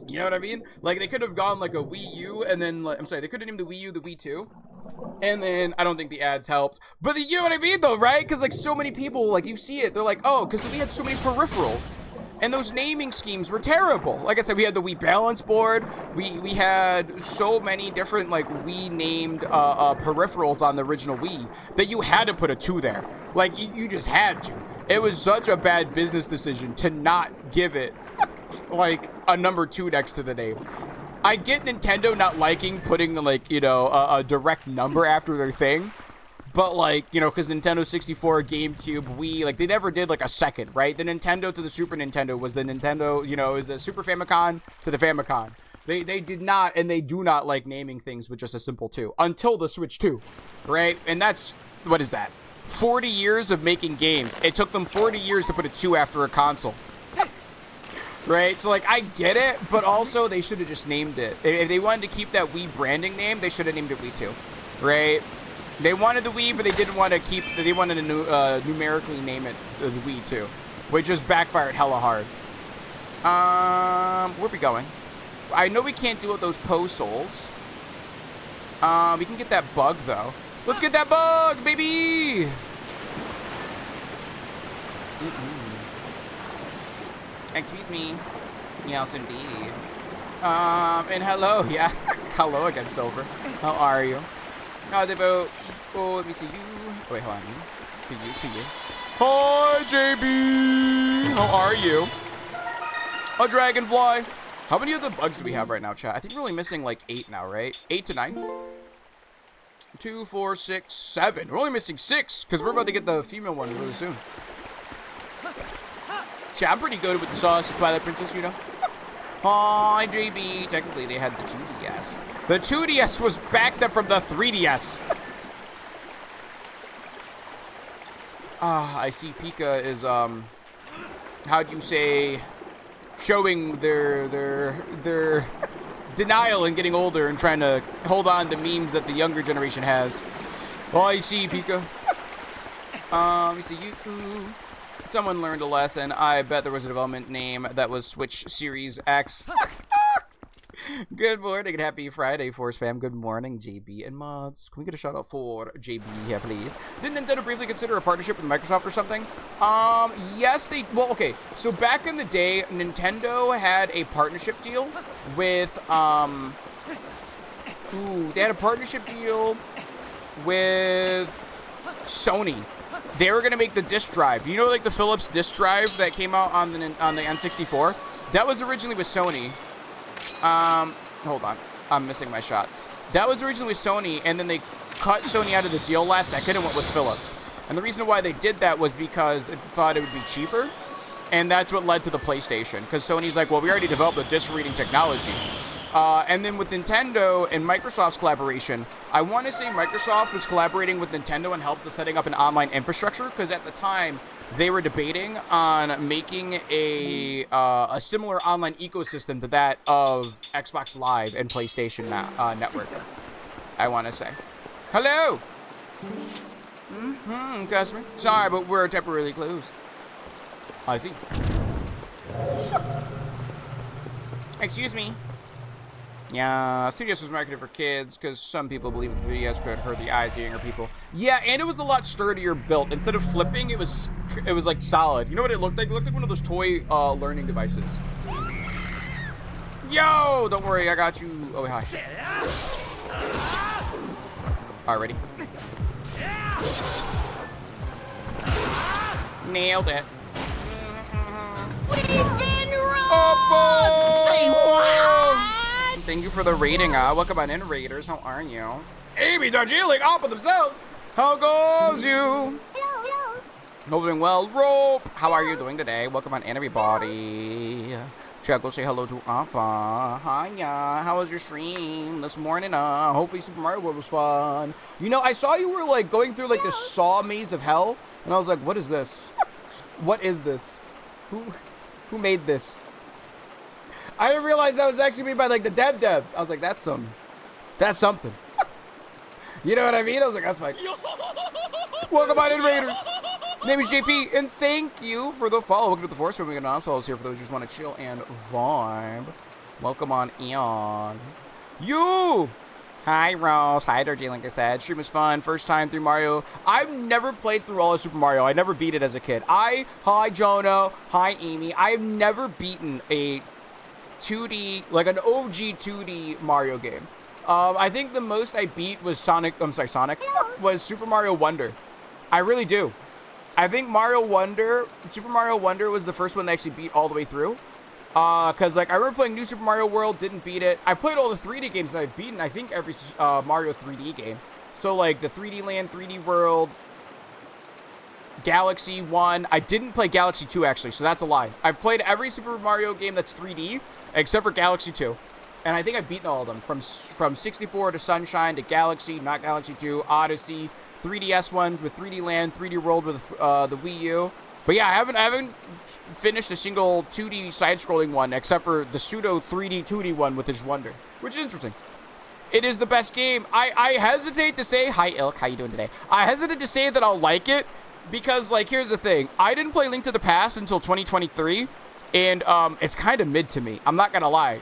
You know what I mean? Like they could have gone like a Wii U and then, like, I'm sorry, they could have named the Wii U the Wii 2. And then I don't think the ads helped. But you know what I mean though, right? Because like so many people, like you see it, they're like, oh, because we had so many peripherals. And those naming schemes were terrible. Like I said, we had the Wii Balance Board. We had so many different like Wii named peripherals on the original Wii that you had to put a 2 there. Like you just had to. It was such a bad business decision to not give it like a number 2 next to the name. I get Nintendo not liking putting like, you know, a direct number after their thing. But like, you know, because Nintendo 64, GameCube, Wii, like they never did like a second, right? The Nintendo to the Super Nintendo was the Nintendo, you know, is a Super Famicom to the Famicom. They did not, and they do not like naming things with just a simple 2 until the Switch 2, right? And that's, what is that? 40 years of making games. It took them 40 years to put a 2 after a console. Right? So like, I get it, but also they should have just named it. If they wanted to keep that Wii branding name, they should have named it Wii 2, right? They wanted the Wii, but they didn't want to keep, they wanted to numerically name it the Wii 2, which just backfired hella hard. Where are we going? I know we can't deal with those postals. We can get that bug, though. Let's get that bug, baby! Excuse me. Yes, indeed. And hello, yeah. Hello again, Silver. How are you? How they vote? Oh, let me see you. Wait, hold on. To you. Hi, JB. How are you? A dragonfly. How many of the bugs do we have right now, chat? I think we're only missing like 8 now, right? 8 to 9. 2, 4, 6, 7. We're only missing 6 because we're about to get the female one really soon. Chat, I'm pretty good with the sauce of Twilight Princess, you know. Hi, JB. Technically, they had the 2DS. The 2DS was backstep from the 3DS. I see Pika is, how'd you say, showing their denial and getting older and trying to hold on to memes that the younger generation has. Oh, I see Pika. Let me see you. Someone learned a lesson. I bet there was a development name that was Switch Series X. Good morning and happy Friday, Force fam. Good morning, JB and mods. Can we get a shout out for JB here, please? Did Nintendo briefly consider a partnership with Microsoft or something? Yes, they, well, okay. So back in the day, Nintendo had a partnership deal with, they had a partnership deal with Sony. They were gonna make the disc drive. You know, like the Philips disc drive that came out on the N64? That was originally with Sony. Hold on. I'm missing my shots. That was originally with Sony, and then they cut Sony out of the deal last second and went with Philips. And the reason why they did that was because it thought it would be cheaper, and that's what led to the PlayStation. Because Sony's like, well, we already developed the disc reading technology. And then with Nintendo and Microsoft's collaboration, I want to say Microsoft was collaborating with Nintendo and helps us setting up an online infrastructure, because at the time, they were debating on making a similar online ecosystem to that of Xbox Live and PlayStation Network, I want to say. Hello! Customer. Sorry, but we're temporarily closed. I see. Excuse me. Yeah, 3DS was marketed for kids because some people believe the 3DS could hurt the eyes of younger people. Yeah, and it was a lot sturdier built. Instead of flipping, it was like solid. You know what it looked like? It looked like one of those toy learning devices. Yo, don't worry, I got you. Oh, hi. Already. Nailed it. We've been robbed! Say what? Thank you for the rating. Welcome on in, Raiders. How are you? Amy Darjeeling off of themselves. How goes you? Hello. Doing well. Rope. How are you doing today? Welcome on in, everybody. Check, go say hello to Appa. Hiya. How was your stream this morning? Hopefully Super Mario World was fun. You know, I saw you were like going through like the Saw Maze of Hell, and I was like, what is this? What is this? Who made this? I didn't realize that was actually made by like the devs. I was like, that's something. You know what I mean? I was like, that's fine. Welcome on in, Raiders. Name is JP, and thank you for the follow. Welcome to the Force. We're going on follows here for those who just want to chill and vibe. Welcome on in. You! Hi, Rose. Hi, Darjay, like I said. Stream was fun. First time through Mario. I've never played through all of Super Mario. I never beat it as a kid. Hi, Jono. Hi, Amy. I've never beaten a 2D, like an OG 2D Mario game. I think the most I beat was Sonic, was Super Mario Wonder. I really do. I think Super Mario Wonder was the first one that actually beat all the way through. Cause like I remember playing New Super Mario World, didn't beat it. I played all the 3D games that I've beaten, I think every Mario 3D game. So like the 3D Land, 3D World, Galaxy 1. I didn't play Galaxy 2 actually, so that's a lie. I've played every Super Mario game that's 3D, except for Galaxy 2. And I think I've beaten all of them, from 64 to Sunshine to Galaxy, not Galaxy 2, Odyssey, 3DS ones with 3D Land, 3D World with the Wii U. But yeah, I haven't finished a single 2D side-scrolling one, except for the pseudo 3D 2D one with his Wonder, which is interesting. It is the best game. I hesitate to say, hi Ilk, how you doing today? I hesitate to say that I'll like it, because like, here's the thing. I didn't play Link to the Past until 2023, and it's kind of mid to me. I'm not gonna lie.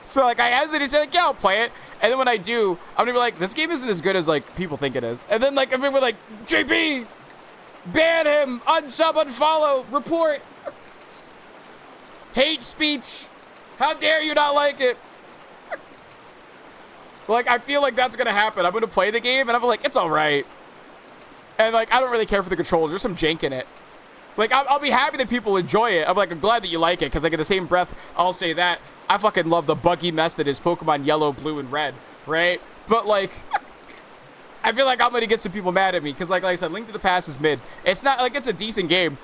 So like, I hesitate to say like, yeah, I'll play it. And then when I do, I'm gonna be like, this game isn't as good as like people think it is. And then like, I'm gonna be like, JP, ban him, unsub, unfollow, report, hate speech. How dare you not like it? Like, I feel like that's gonna happen. I'm gonna play the game and I'm like, it's all right. And like, I don't really care for the controls. There's some jank in it. Like, I'll be happy that people enjoy it. I'm like, I'm glad that you like it, because like in the same breath, I'll say that I fucking love the buggy mess that is Pokemon Yellow, Blue, and Red, right? But like, I feel like I'm gonna get some people mad at me, because like I said, Link to the Past is mid. It's not like, it's a decent game,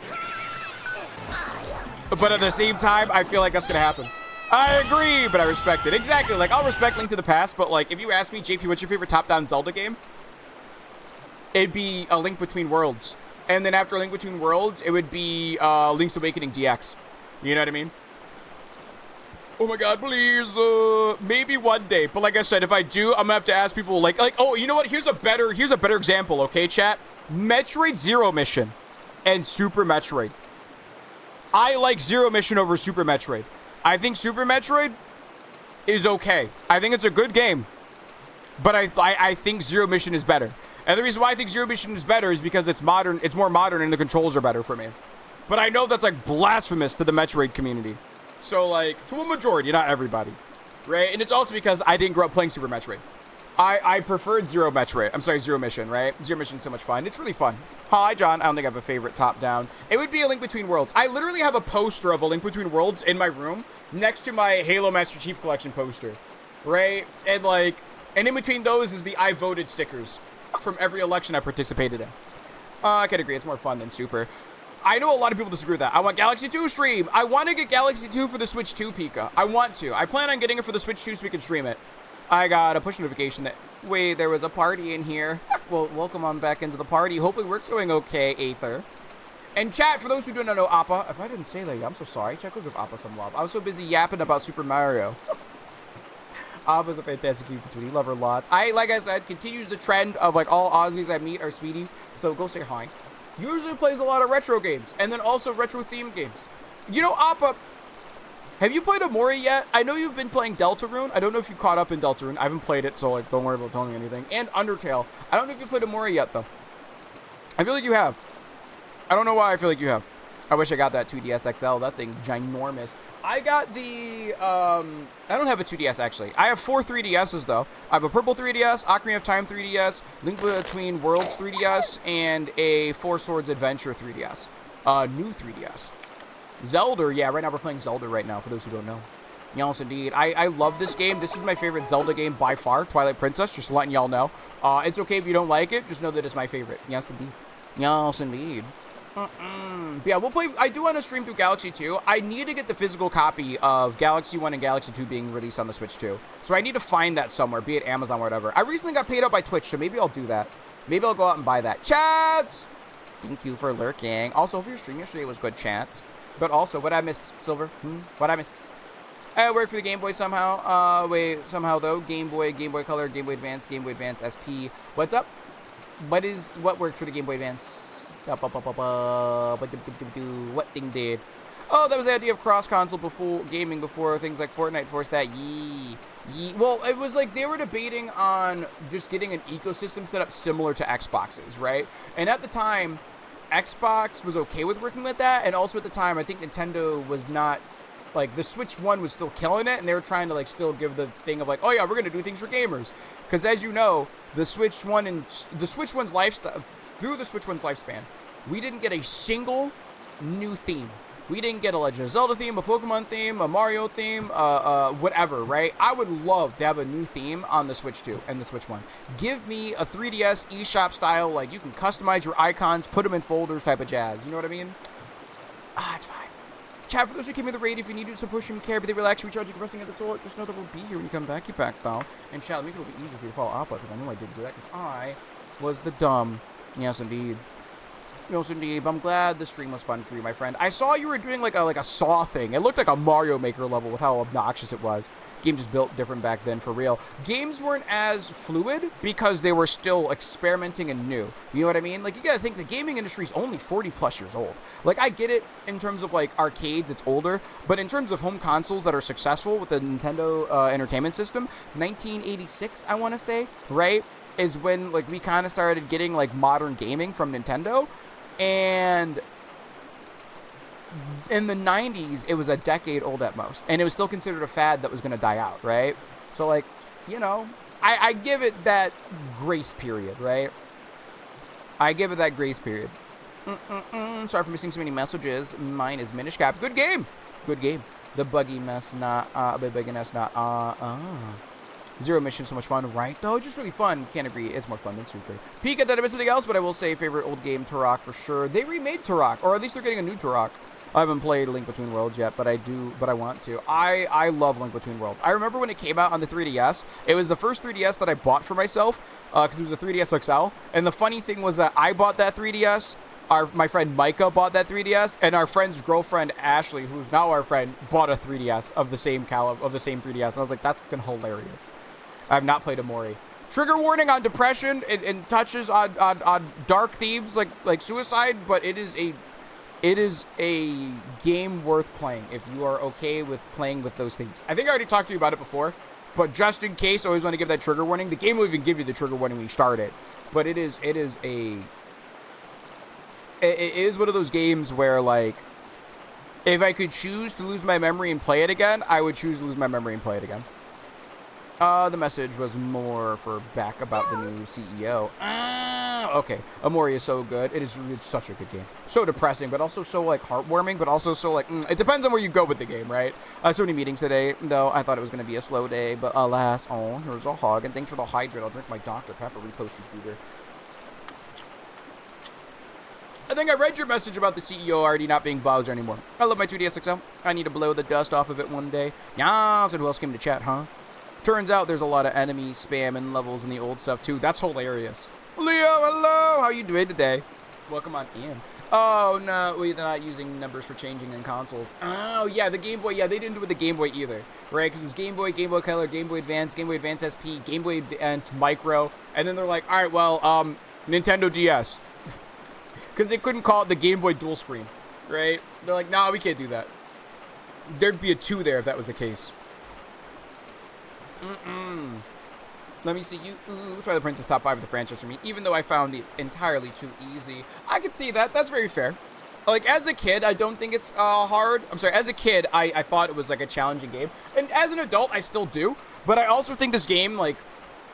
but at the same time, I feel like that's gonna happen. I agree, but I respect it. Exactly. Like, I'll respect Link to the Past, but like, if you ask me, JP, what's your favorite top-down Zelda game? It'd be A Link Between Worlds. And then after Link Between Worlds, it would be Link's Awakening DX. You know what I mean? Oh my god, please. Maybe one day. But like I said, if I do, I'm gonna have to ask people like, oh, you know what? Here's a better example, okay, chat? Metroid Zero Mission and Super Metroid. I like Zero Mission over Super Metroid. I think Super Metroid is okay. I think it's a good game. But I think Zero Mission is better. And the reason why I think Zero Mission is better is because it's modern, it's more modern, and the controls are better for me. But I know that's like blasphemous to the Metroid community. So like, to a majority, not everybody, right? And it's also because I didn't grow up playing Super Metroid. I preferred Zero Mission, right? Zero Mission's so much fun. It's really fun. Hi, John. I don't think I have a favorite top-down. It would be A Link Between Worlds. I literally have a poster of A Link Between Worlds in my room next to my Halo Master Chief Collection poster, right? And like, and in between those is the I voted stickers from every election I participated in. I could agree. It's more fun than Super. I know a lot of people disagree with that. I want Galaxy 2 stream. I want to get Galaxy 2 for the Switch 2, Pika. I want to. I plan on getting it for the Switch 2 so we can stream it. I got a push notification that, wait, there was a party in here. Well, welcome on back into the party. Hopefully work's going okay, Aether. And chat, for those who don't know Appa, if I didn't say that, I'm so sorry. Chat, go give Appa some love. I was so busy yapping about Super Mario. Appa's a fantastic YouTuber. We love her lots. Like I said, continues the trend of like all Aussies I meet are sweeties. So go say hi. Usually plays a lot of retro games, and then also retro-themed games. You know, Appa, have you played Omori yet? I know you've been playing Deltarune. I don't know if you caught up in Deltarune. I haven't played it, so like, don't worry about telling me anything. And Undertale. I don't know if you played Omori yet, though. I feel like you have. I don't know why I feel like you have. I wish I got that 2DS XL. That thing, ginormous. I got the, I don't have a 2DS, actually. I have 4 3DSs, though. I have a purple 3DS, Ocarina of Time 3DS, Link Between Worlds 3DS, and a Four Swords Adventure 3DS. New 3DS. Zelda, yeah, right now we're playing Zelda right now, for those who don't know. Yes, indeed. I love this game. This is my favorite Zelda game by far, Twilight Princess, just letting y'all know. It's okay if you don't like it, just know that it's my favorite. Yes, indeed. Yes, indeed. Yeah, we'll play. I do want to stream through Galaxy 2. I need to get the physical copy of Galaxy 1 and Galaxy 2 being released on the Switch 2. So I need to find that somewhere, be it Amazon or whatever. I recently got paid out by Twitch, so maybe I'll do that. Maybe I'll go out and buy that. Chats! Thank you for lurking. Also, hope your stream yesterday was good, chats. But also, what I miss, Silver? What I miss? I worked for the Game Boy somehow. Somehow though. Game Boy Color, Game Boy Advance, SP. What's up? What worked for the Game Boy Advance? What thing did? Oh, that was the idea of cross-console gaming before things like Fortnite forced that. Yee. Well, it was like they were debating on just getting an ecosystem set up similar to Xbox's, right? And at the time, Xbox was okay with working with that, and also at the time, I think Nintendo was not, like, the Switch 1 was still killing it, and they were trying to, like, still give the thing of, like, oh yeah, we're gonna do things for gamers. Because as you know, the Switch 1's lifespan, we didn't get a single new theme. We didn't get a Legend of Zelda theme, a Pokemon theme, a Mario theme, whatever, right? I would love to have a new theme on the Switch 2 and the Switch 1. Give me a 3DS eShop style, like, you can customize your icons, put them in folders type of jazz. You know what I mean? It's fine. Chat, for those who came in the raid, if you need to support some care, but they relax, recharge, you can pressing at the soul, just know that we'll be here when you come back. Get back, though. And chat, make it a little bit easier for you to follow Appa, because I know I didn't do that, because I was the dumb. Yes, indeed. Yes, indeed. But I'm glad the stream was fun for you, my friend. I saw you were doing like a Saw thing. It looked like a Mario Maker level with how obnoxious it was. Game just built different back then, for real. Games weren't as fluid because they were still experimenting and new. You know what I mean? Like, you gotta think the gaming industry is only 40 plus years old. Like, I get it in terms of like arcades, it's older, but in terms of home consoles that are successful with the Nintendo Entertainment System, 1986, I want to say, right, is when like we kind of started getting like modern gaming from Nintendo. And in the 90s, it was a decade old at most. And it was still considered a fad that was going to die out, right? So, like, you know, I give it that grace period, right? I give it that grace period. Sorry for missing so many messages. Mine is Minish Cap. Good game. Good game. The buggy mess, not, Zero mission, so much fun, right? Though, just really fun. Can't agree. It's more fun than Super. Peek at that, I missed something else, but I will say favorite old game, Turok, for sure. They remade Turok, or at least they're getting a new Turok. I haven't played Link Between Worlds yet, but I want to. I love Link Between Worlds. I remember when it came out on the 3DS. It was the first 3DS that I bought for myself, because it was a 3DS XL. And the funny thing was that I bought that 3DS. My friend Micah bought that 3DS, and our friend's girlfriend Ashley, who's now our friend, bought a 3DS of the same caliber, of the same 3DS. And I was like, that's fucking hilarious. I have not played Amori. Trigger warning on depression and touches on dark themes like suicide, but it is a game worth playing if you are okay with playing with those themes. I think I already talked to you about it before, but just in case, I always want to give that trigger warning. The game will even give you the trigger warning when you start it, but it is one of those games where, like, if I could choose to lose my memory and play it again, I would choose to lose my memory and play it again. The message was more for back about the new CEO. Okay. Amori is so good. It's such a good game. So depressing, but also so, like, heartwarming, but also so, like, it depends on where you go with the game, right? So many meetings today, though. I thought it was going to be a slow day, but alas, here's a hog. And thanks for the hydrate. I'll drink my Dr. Pepper reposted Peter. I think I read your message about the CEO already not being Bowser anymore. I love my 2DS XL. I need to blow the dust off of it one day. Yas, and who else came to chat, huh? Turns out there's a lot of enemy spam and levels in the old stuff, too. That's hilarious. Leo, hello! How you doing today? Welcome on in. Oh, no, they're not using numbers for changing in consoles. Oh, yeah, the Game Boy. Yeah, they didn't do it with the Game Boy either, right? Because it was Game Boy Color, Game Boy Advance SP, Game Boy Advance Micro. And then they're like, all right, well, Nintendo DS. Because they couldn't call it the Game Boy Dual Screen, right? They're like, no, we can't do that. There'd be a 2 there if that was the case. Let me see you. Twilight Princess top 5 of the franchise for me, even though I found it entirely too easy. I could see that. That's very fair. Like, as a kid, I don't think it's hard. I'm sorry, as a kid, I thought it was, like, a challenging game. And as an adult, I still do. But I also think this game, like,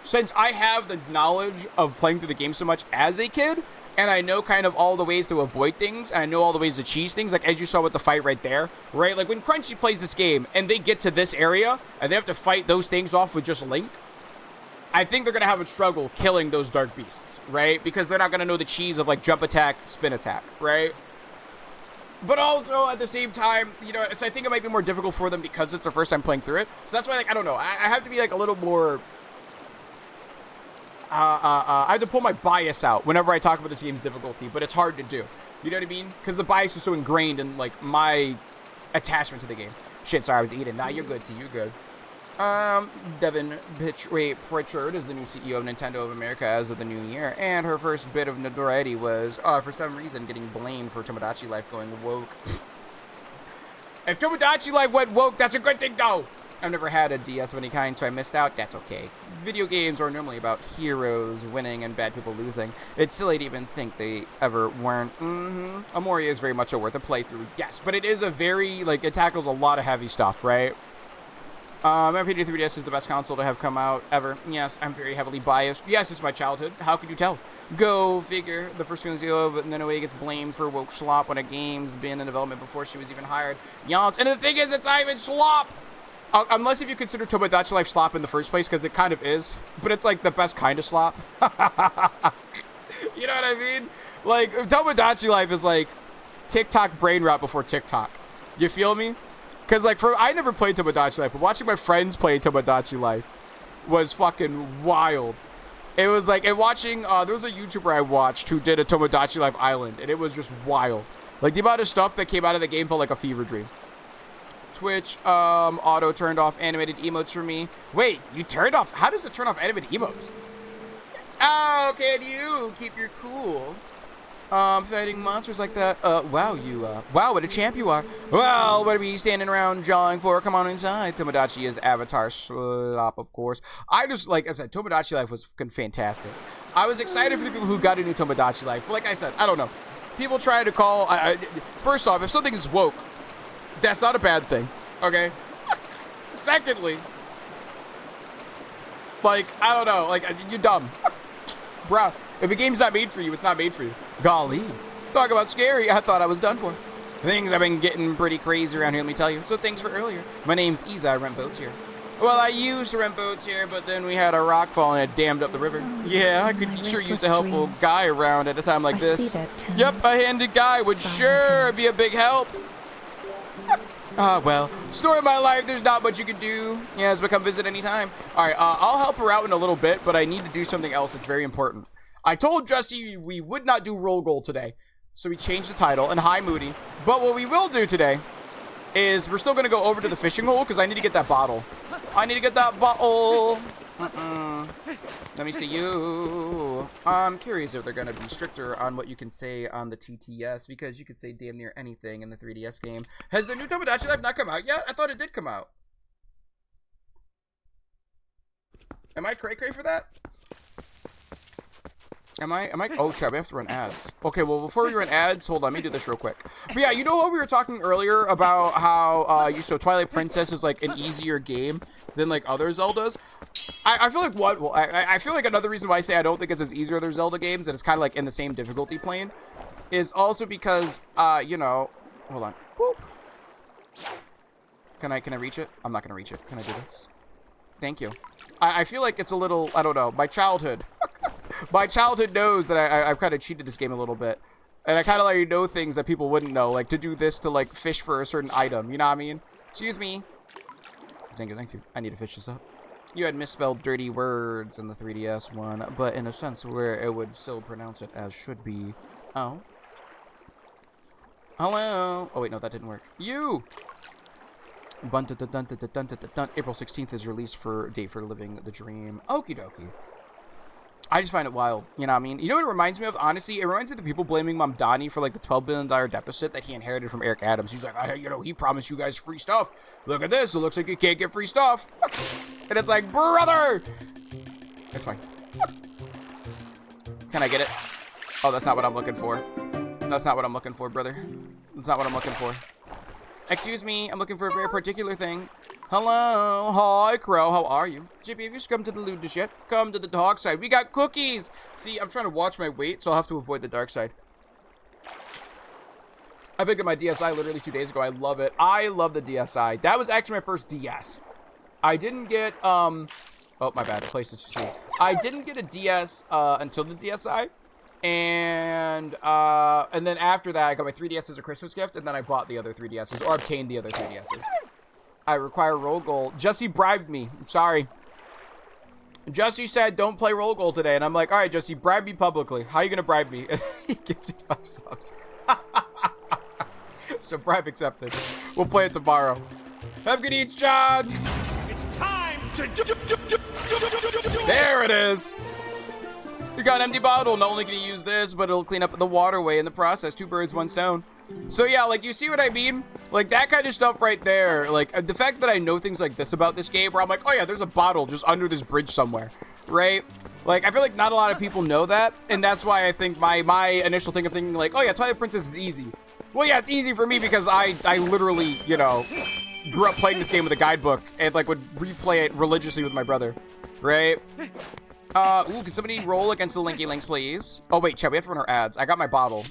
since I have the knowledge of playing through the game so much as a kid, and I know kind of all the ways to avoid things, and I know all the ways to cheese things, like as you saw with the fight right there, right? Like when Crunchy plays this game, and they get to this area, and they have to fight those things off with just Link, I think they're going to have a struggle killing those dark beasts, right? Because they're not going to know the cheese of, like, jump attack, spin attack, right? But also, at the same time, you know, so I think it might be more difficult for them because it's their first time playing through it. So that's why, like, I don't know. I have to be, like, a little more... I have to pull my bias out whenever I talk about this game's difficulty, but it's hard to do. You know what I mean? Because the bias is so ingrained in, like, my attachment to the game. Shit, sorry, I was eating. Nah, you're good, T. You're good. Devin Pritchard is the new CEO of Nintendo of America as of the new year, and her first bit of notoriety was, for some reason, getting blamed for Tomodachi Life going woke. If Tomodachi Life went woke, that's a good thing, though! I've never had a DS of any kind, so I missed out. That's okay. Video games are normally about heroes winning and bad people losing. It's silly to even think they ever weren't. Amoria is very much a worth a playthrough, yes, but it is a very, like, it tackles a lot of heavy stuff, right? MPD 3DS is the best console to have come out ever. Yes, I'm very heavily biased. Yes, it's my childhood. How could you tell? Go figure. The first one but Ninoue gets blamed for woke slop when a game's been in development before she was even hired. Yes, and the thing is, it's not even slop! Unless if you consider Tomodachi Life slop in the first place, because it kind of is. But it's like the best kind of slop. You know what I mean? Like, Tomodachi Life is like TikTok brain rot before TikTok. You feel me? Because, like, I never played Tomodachi Life, but watching my friends play Tomodachi Life was fucking wild. It was like, and watching, there was a YouTuber I watched who did a Tomodachi Life Island, and it was just wild. Like, the amount of stuff that came out of the game felt like a fever dream. Twitch, auto turned off animated emotes for me. Wait, you turned off? How does it turn off animated emotes? How can you keep your cool? Fighting monsters like that. Wow, wow, what a champ you are. Well, what are we standing around jawing for? Come on inside. Tomodachi is Avatar slop, of course. I just, like I said, Tomodachi Life was fucking fantastic. I was excited for the people who got a new Tomodachi Life. But like I said, I don't know. People try to call, first off, if something is woke, that's not a bad thing, okay? Secondly, like, I don't know, like, you're dumb. Bro, if a game's not made for you, it's not made for you. Golly. Talk about scary, I thought I was done for. Things have been getting pretty crazy around here, let me tell you. So thanks for earlier. My name's Isa, I rent boats here. Well, I used to rent boats here, but then we had a rock fall and it dammed up the river. Yeah, I could sure use a helpful guy around at a time like this. Yep, a handy guy would sure be a big help. Well, story of my life, there's not much you can do. Yeah, so come visit anytime. Alright, I'll help her out in a little bit, but I need to do something else that's very important. I told Jesse we would not do roll goal today, so we changed the title, and hi, Moody. But what we will do today is we're still going to go over to the fishing hole, because I need to get that bottle. I need to get that bottle. Let me see you. I'm curious if they're going to be stricter on what you can say on the TTS, because you could say damn near anything in the 3DS game. Has the new Tomodachi Life not come out yet? I thought it did come out. Am I cray-cray for that? Am I? Oh, chat, we have to run ads. Okay, well, before we run ads, hold on, let me do this real quick. But yeah, you know what we were talking earlier about how, so Twilight Princess is, like, an easier game than, like, other Zeldas? I feel like what, well, I feel like another reason why I say I don't think it's as easy as other Zelda games, and it's kind of, like, in the same difficulty plane, is also because, you know, hold on. Whoop. Can I reach it? I'm not gonna reach it. Can I do this? Thank you. I feel like it's a little, I don't know, my childhood. My childhood knows that I've kind of cheated this game a little bit. And I kind of like know things that people wouldn't know. Like to do this to like fish for a certain item. You know what I mean? Excuse me. Thank you, thank you. I need to fish this up. You had misspelled dirty words in the 3DS one. But in a sense where it would still pronounce it as should be. Oh. Hello. Oh wait, no, that didn't work. You! April 16th is release for date for living the dream. Okie dokie. I just find it wild. You know what I mean? You know what it reminds me of? Honestly, it reminds me of the people blaming Mamdani for like the $12 billion deficit that he inherited from Eric Adams. He's like, you know, he promised you guys free stuff. Look at this. It looks like you can't get free stuff. And it's like, brother. It's fine. Can I get it? Oh, that's not what I'm looking for. That's not what I'm looking for, brother. That's not what I'm looking for. Excuse me, I'm looking for a very particular thing. Hello, hi, Crow, how are you? Jippy, have you come to the ludus yet? Come to the dark side. We got cookies! See, I'm trying to watch my weight, so I'll have to avoid the dark side. I picked up my DSi literally 2 days ago. I love it. I love the DSi. That was actually my first DS. I didn't get, oh, my bad, I placed it to see. I didn't get a DS, until the DSi. And then after that, I got my 3DS as a Christmas gift, and then I bought the other 3DSs, or obtained the other 3DSs. I require roll goal. Jesse bribed me. I'm sorry. Jesse said, don't play roll goal today. And I'm like, all right, Jesse, bribe me publicly. How are you going to bribe me? He gifted 5 subs. So bribe accepted. We'll play it tomorrow. Have good eats, John. It's time to There it is. We got an empty bottle. Not only can you use this, but it'll clean up the waterway in the process. 2 birds, 1 stone. So yeah, like, you see what I mean? Like, that kind of stuff right there. Like, the fact that I know things like this about this game, where I'm like, oh yeah, there's a bottle just under this bridge somewhere, right? Like, I feel like not a lot of people know that, and that's why I think my initial thing of thinking, like, oh yeah, Twilight Princess is easy. Well, yeah, it's easy for me because I literally, you know, grew up playing this game with a guidebook and, like, would replay it religiously with my brother, right? Ooh, can somebody roll against the Linky Links, please? Oh, wait, chat, we have to run our ads. I got my bottle.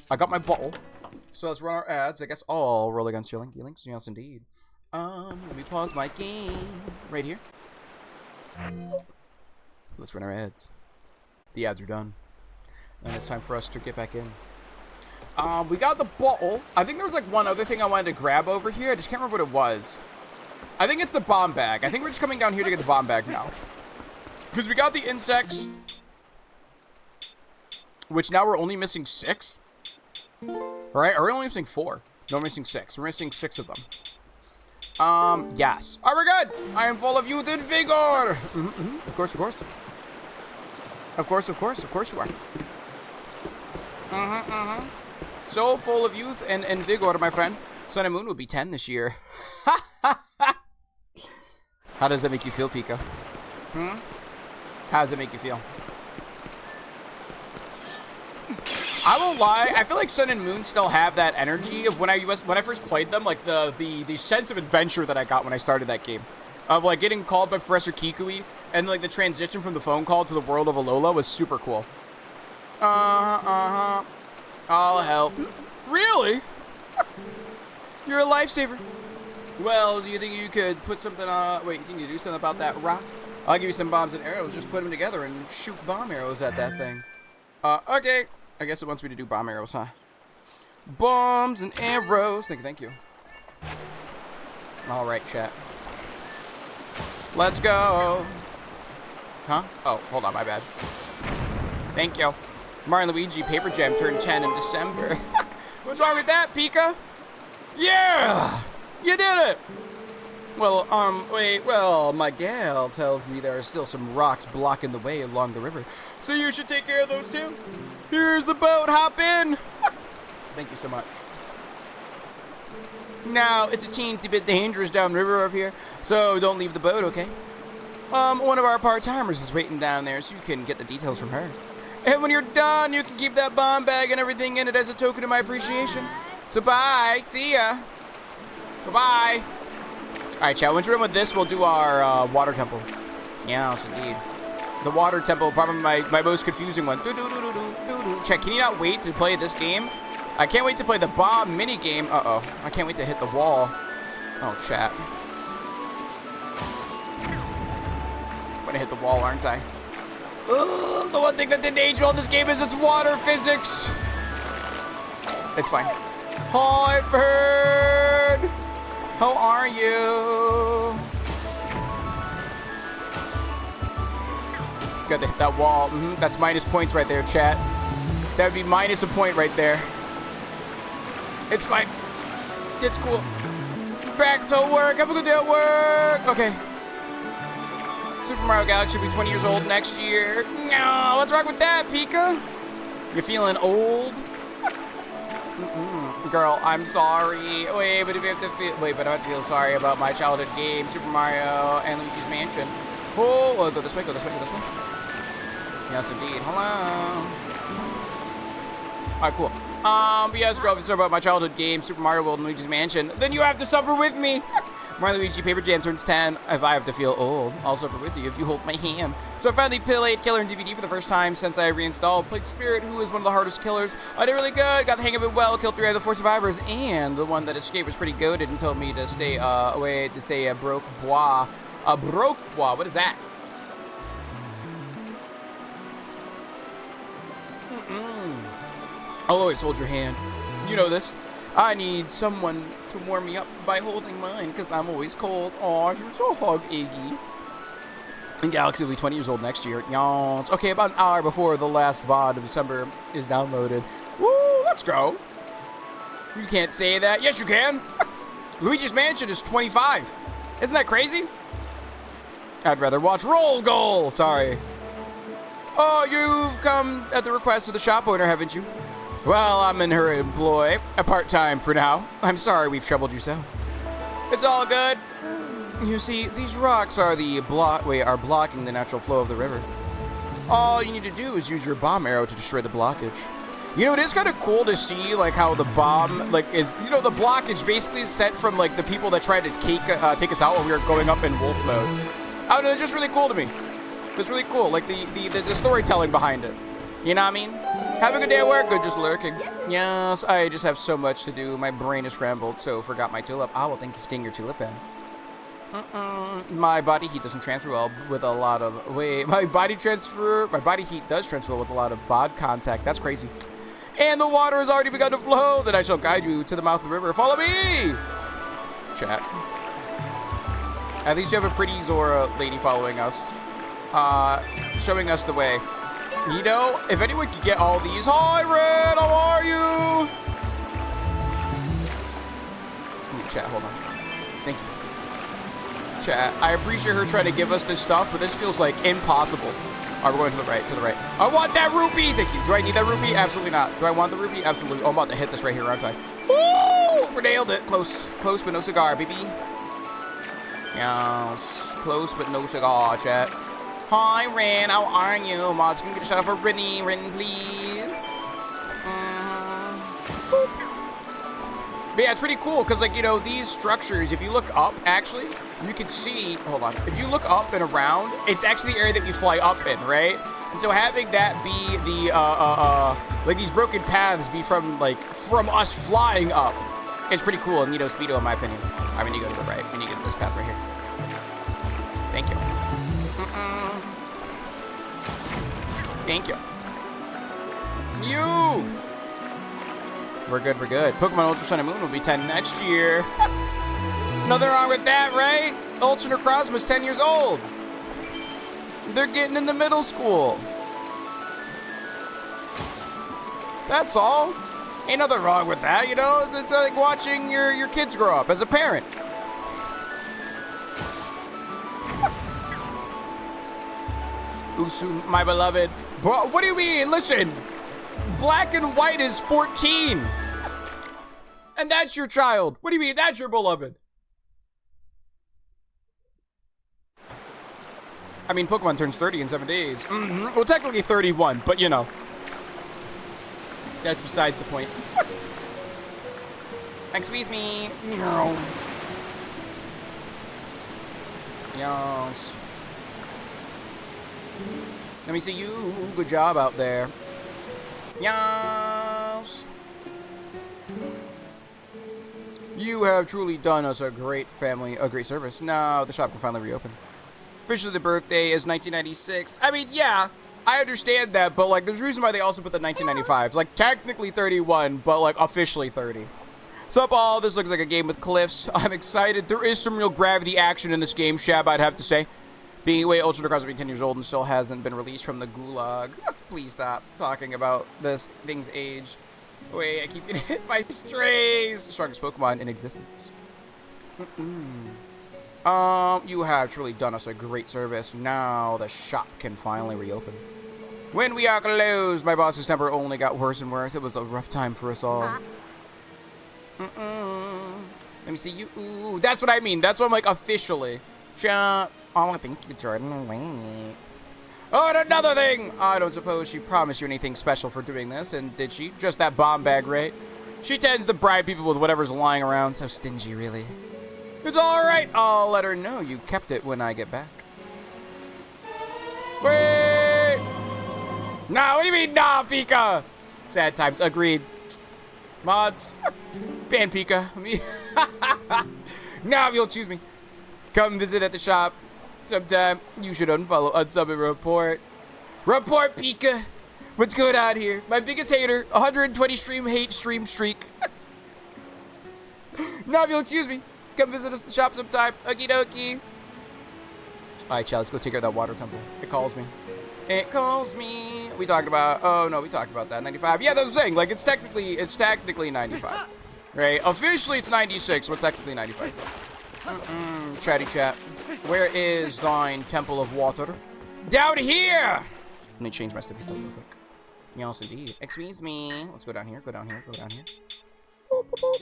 So let's run our ads. I guess I'll roll against your Linky Links. Yes, indeed. Let me pause my game right here. Let's run our ads. The ads are done. And it's time for us to get back in. We got the bottle. I think there was like one other thing I wanted to grab over here. I just can't remember what it was. I think it's the bomb bag. I think we're just coming down here to get the bomb bag now. Because we got the insects. Which now we're only missing 6. Alright, are we only missing 4? No, we're missing 6. We're missing 6 of them. Yes. Alright, we're good. I am full of youth and vigor. Of course, of course. Of course, of course. Of course you are. So full of youth and vigor, my friend. Sun and Moon will be 10 this year. How does that make you feel, Pika? How does it make you feel? I won't lie, I feel like Sun and Moon still have that energy of when I first played them, like the sense of adventure that I got when I started that game. Of like getting called by Professor Kikui, and like the transition from the phone call to the world of Alola was super cool. I'll help. Really? You're a lifesaver. Well, do you think you could put something wait, you think you do something about that rock? I'll give you some bombs and arrows, just put them together and shoot bomb arrows at that thing. Okay. I guess it wants me to do bomb arrows, huh? Bombs and arrows. Thank you. Alright, chat. Let's go. Huh? Oh, hold on, my bad. Thank you. Mario and Luigi Paper Jam turned 10 in December. What's wrong with that, Pika? Yeah! You did it! Well, wait, well, my gal tells me there are still some rocks blocking the way along the river. So you should take care of those too. Here's the boat, hop in! Thank you so much. Now, it's a teensy bit dangerous downriver up here, so don't leave the boat, okay? One of our part-timers is waiting down there, so you can get the details from her. And when you're done, you can keep that bomb bag and everything in it as a token of my appreciation. So bye, see ya. Bye-bye. Alright, chat, once we're done with this, we'll do our water temple. Yes, indeed. The water temple, probably my most confusing one. Chat, can you not wait to play this game? I can't wait to play the bomb mini game. Uh-oh. I can't wait to hit the wall. Oh, chat. I'm gonna hit the wall, aren't I? Ugh, the one thing that didn't age well in this game is its water physics. It's fine. Hi, bird. How are you? Got to hit that wall. That's minus points right there, chat. That would be minus a point right there. It's fine. It's cool. Back to work. Have a good day at work. Okay. Super Mario Galaxy will be 20 years old next year. No, what's wrong with that, Pika? You feeling old? Girl, I'm sorry. Wait, but if you have to feel, but I have to feel sorry about my childhood game, Super Mario and Luigi's Mansion. Oh, go this way, go this way, go this way. Yes, indeed. Hello. Alright, cool. But yes, girl, if you talk about my childhood game, Super Mario World and Luigi's Mansion, then you have to suffer with me. Mario Luigi Paper Jam turns 10. If I have to feel old, I'll suffer with you if you hold my hand. So I finally played Killer in DVD for the first time since I reinstalled. Played Spirit, who is one of the hardest killers. I did really good, got the hang of it well, killed 3 out of the 4 survivors, and the one that escaped was pretty goated and told me to stay away, to stay broke bois. Broke bois, what is that? I'll always hold your hand. You know this. I need someone to warm me up by holding mine, because I'm always cold. Aw, you're so hug, Iggy. And Galaxy will be 20 years old next year. Yawns. Okay, about an hour before the last VOD of December is downloaded. Woo, let's go. You can't say that. Yes, you can. Luigi's Mansion is 25. Isn't that crazy? I'd rather watch Roll Goal. Sorry. Oh, you've come at the request of the shop owner, haven't you? Well, I'm in her employ. A part-time for now. I'm sorry we've troubled you so. It's all good. You see, these rocks are blocking the natural flow of the river. All you need to do is use your bomb arrow to destroy the blockage. You know, it is kind of cool to see, like, how the bomb, like, is, you know, the blockage basically is set from, like, the people that tried to take us out when we were going up in wolf mode. I don't know, it's just really cool to me. It's really cool, like, the storytelling behind it. You know what I mean? Have a good day at work, good, just lurking. Yes, I just have so much to do. My brain is scrambled, so forgot my tulip. Ah, well, thank you for getting your tulip then. My body heat doesn't transfer well with a lot of... Wait, my body heat does transfer well with a lot of bod contact. That's crazy. And the water has already begun to flow. Then I shall guide you to the mouth of the river. Follow me! Chat. At least you have a pretty Zora lady following us. Showing us the way. You know, if anyone could get all these... Hi, Red! How are you? Ooh, chat, hold on. Thank you. Chat, I appreciate her trying to give us this stuff, but this feels like impossible. All right, we're going to the right, to the right. I want that rupee! Thank you. Do I need that rupee? Absolutely not. Do I want the rupee? Absolutely. Oh, I'm about to hit this right here, aren't I? Woo! We nailed it. Close. Close, but no cigar, baby. Yes. Close, but no cigar, chat. Hi, Ren. How are you? Mods, can you get a shout out for Ren, please? But yeah, it's pretty cool, because, like, you know, these structures, if you look up, actually... You can see, hold on, if you look up and around, it's actually the area that you fly up in, right? And so having that be the, like these broken paths be from us flying up, it's pretty cool. And Nito Speedo, in my opinion. I mean, you go to the right, and you get this path right here. Thank you. Thank you. You! We're good, we're good. Pokemon Ultra Sun and Moon will be 10 next year. Nothing wrong with that, right? Ultra Necrozma is 10 years old. They're getting into middle school. That's all. Ain't nothing wrong with that, you know? It's like watching your kids grow up as a parent. Usu, my beloved. Bro, what do you mean? Listen, black and white is 14. And that's your child. What do you mean? That's your beloved. I mean, Pokemon turns 30 in 7 days. Well, technically 31, but you know. That's besides the point. Excuse me. Yes. Let me see you. Good job out there. Yes. You have truly done us a great service. Now the shop can finally reopen. Officially, the birthday is 1996. I mean, yeah, I understand that, but, like, there's a reason why they also put the 1995. Like, technically 31, but, like, officially 30. Sup, all? This looks like a game with cliffs. I'm excited. There is some real gravity action in this game, Shab, I'd have to say. Being away, Ultra Necrozma being 10 years old and still hasn't been released from the gulag. Please stop talking about this thing's age. Wait, I keep getting hit by strays. Strongest Pokemon in existence. You have truly done us a great service. Now the shop can finally reopen. When we are closed, my boss's temper only got worse and worse. It was a rough time for us all. Let me see you. Ooh, that's what I mean. That's what I'm like officially. Oh, I think you, Jordan. Oh, and another thing. I don't suppose she promised you anything special for doing this, and did she? Just that bomb bag, right? She tends to bribe people with whatever's lying around. So stingy, really. It's all right. I'll let her know you kept it when I get back. Wait. Nah, what do you mean, nah, Pika? Sad times. Agreed. Mods. Ban Pika. Now if you'll choose me. Come visit at the shop. Sometime you should unfollow, unsub, and report. Report, Pika. What's going on here? My biggest hater. 120 hate stream streak. Now if you'll excuse me. Come visit us at the shop sometime. Okie dokie. Alright, chat, let's go take care of that water temple. It calls me. It calls me. We talked about, oh no, we talked about that. 95. Yeah, that's the thing. Like, it's technically 95. Right? Officially, it's 96, but technically 95. Chatty chat. Where is thine temple of water? Down here! Let me change my sticky stuff real quick. Yes, indeed. Excuse me. Let's go down here, go down here, go down here. Boop, boop, boop.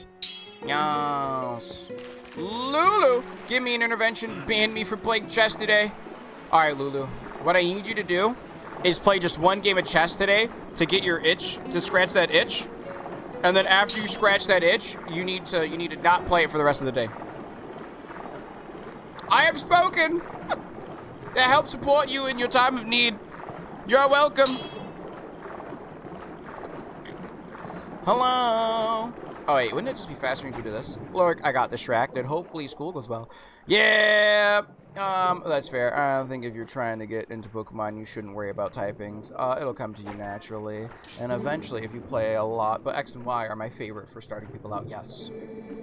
Yes. Lulu, give me an intervention. Ban me for playing chess today. Alright, Lulu. What I need you to do is play just one game of chess today to get your itch, to scratch that itch. And then after you scratch that itch, you need to not play it for the rest of the day. I have spoken to help support you in your time of need. You're welcome. Hello. Oh wait, wouldn't it just be faster if you do this? Look, I got distracted. Hopefully school goes well. Yeah. That's fair. I think if you're trying to get into Pokemon, you shouldn't worry about typings. It'll come to you naturally. And eventually, if you play a lot, but X and Y are my favorite for starting people out, yes.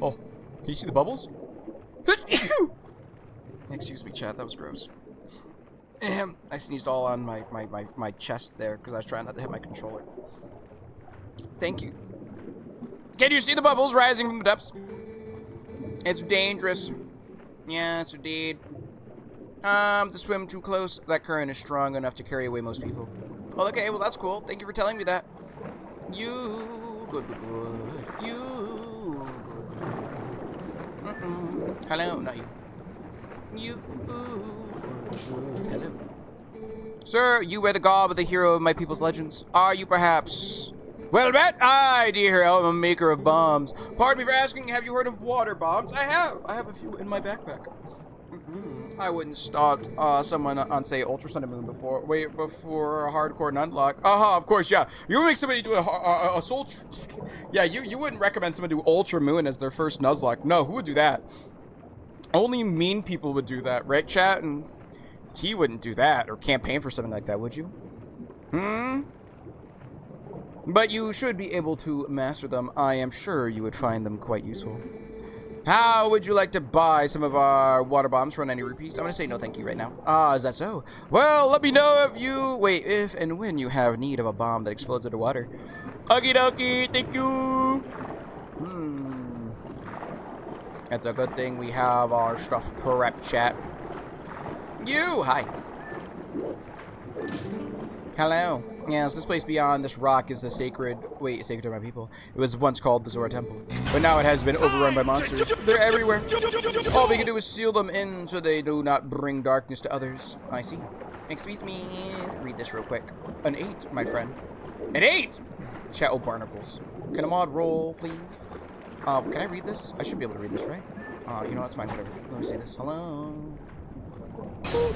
Oh, can you see the bubbles? Excuse me, chat, that was gross. I sneezed all on my chest there because I was trying not to hit my controller. Thank you. Can you see the bubbles rising from the depths? It's dangerous. Yes, indeed. To swim too close, that current is strong enough to carry away most people. Well, okay, well, that's cool. Thank you for telling me that. You, good. You, good. Hello, not you. You, good. Hello. Sir, you wear the garb of the hero of my people's legends. Are you perhaps... Well met! I, dear hero, am a maker of bombs. Pardon me for asking, have you heard of water bombs? I have a few in my backpack. I wouldn't start someone on, say, Ultra Sun and Moon before a hardcore nunlock. Of course, yeah. You would make somebody do a soul... Yeah, you wouldn't recommend someone do Ultra Moon as their first Nuzlocke. No, who would do that? Only mean people would do that, right, chat? And T wouldn't do that, or campaign for something like that, would you? But you should be able to master them. I am sure you would find them quite useful. How would you like to buy some of our water bombs for any rupees? I'm gonna say no thank you right now. Is that so? Well, let me know if and when you have need of a bomb that explodes into water. Okie dokie, thank you. It's a good thing we have our stuff prep, chat. You, hi. Hello. Yes, this place beyond this rock is the sacred to my people. It was once called the Zora Temple, but now it has been overrun by monsters. They're everywhere. All we can do is seal them in so they do not bring darkness to others. I see. Excuse me. Read this real quick. An 8, my friend. An 8! Chat, oh, barnacles. Can a mod roll, please? Can I read this? I should be able to read this, right? You know, it's fine, whatever. Let me see this. Hello. Oh,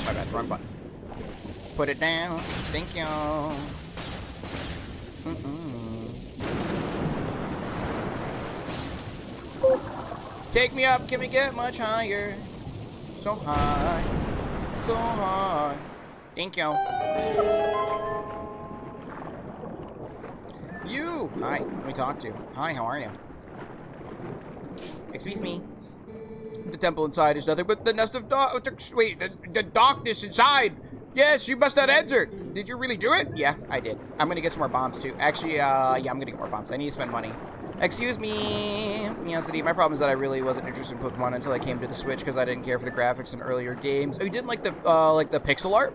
my bad. Wrong button. Put it down. Thank you. Take me up. Can we get much higher? So high. So high. Thank you. You. Hi. Let me talk to you. Hi, how are you? Excuse me. The temple inside is nothing but the nest of the darkness inside. Yes, you must have entered. Did you really do it? Yeah, I did. I'm gonna get some more bombs too. Actually, yeah, I'm gonna get more bombs. I need to spend money. Excuse me. Yes, indeed. My problem is that I really wasn't interested in Pokemon until I came to the Switch because I didn't care for the graphics in earlier games. Oh, you didn't like the pixel art?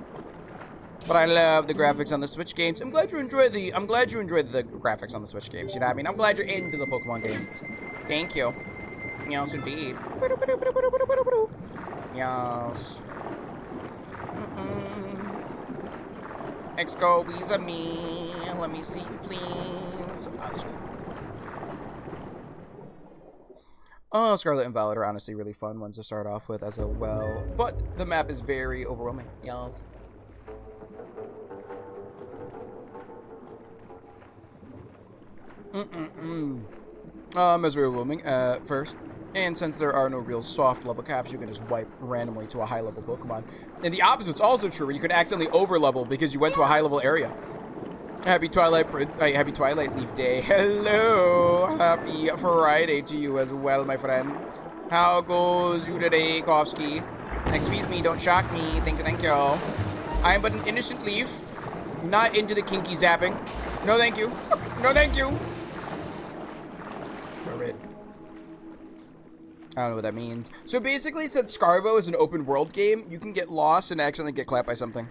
But I love the graphics on the Switch games. I'm glad you enjoyed the graphics on the Switch games. You know what I mean? I'm glad you're into the Pokemon games. Thank you. Yes, indeed. Yes. Excuse me. Let me see you, please. Let's go. Scarlet and Violet are honestly really fun ones to start off with as well. But the map is very overwhelming. Yes. As very overwhelming at first. And since there are no real soft level caps, you can just wipe randomly to a high level Pokemon. And the opposite's also true, where you can accidentally over level because you went to a high level area. Happy Twilight Leaf Day. Hello. Happy Friday to you as well, my friend. How goes you today, Kovsky? Excuse me, don't shock me. Thank you, thank you. I am but an innocent leaf. Not into the kinky zapping. No, thank you. No, thank you. I don't know what that means. So basically, since Scarvo is an open world game, you can get lost and accidentally get clapped by something.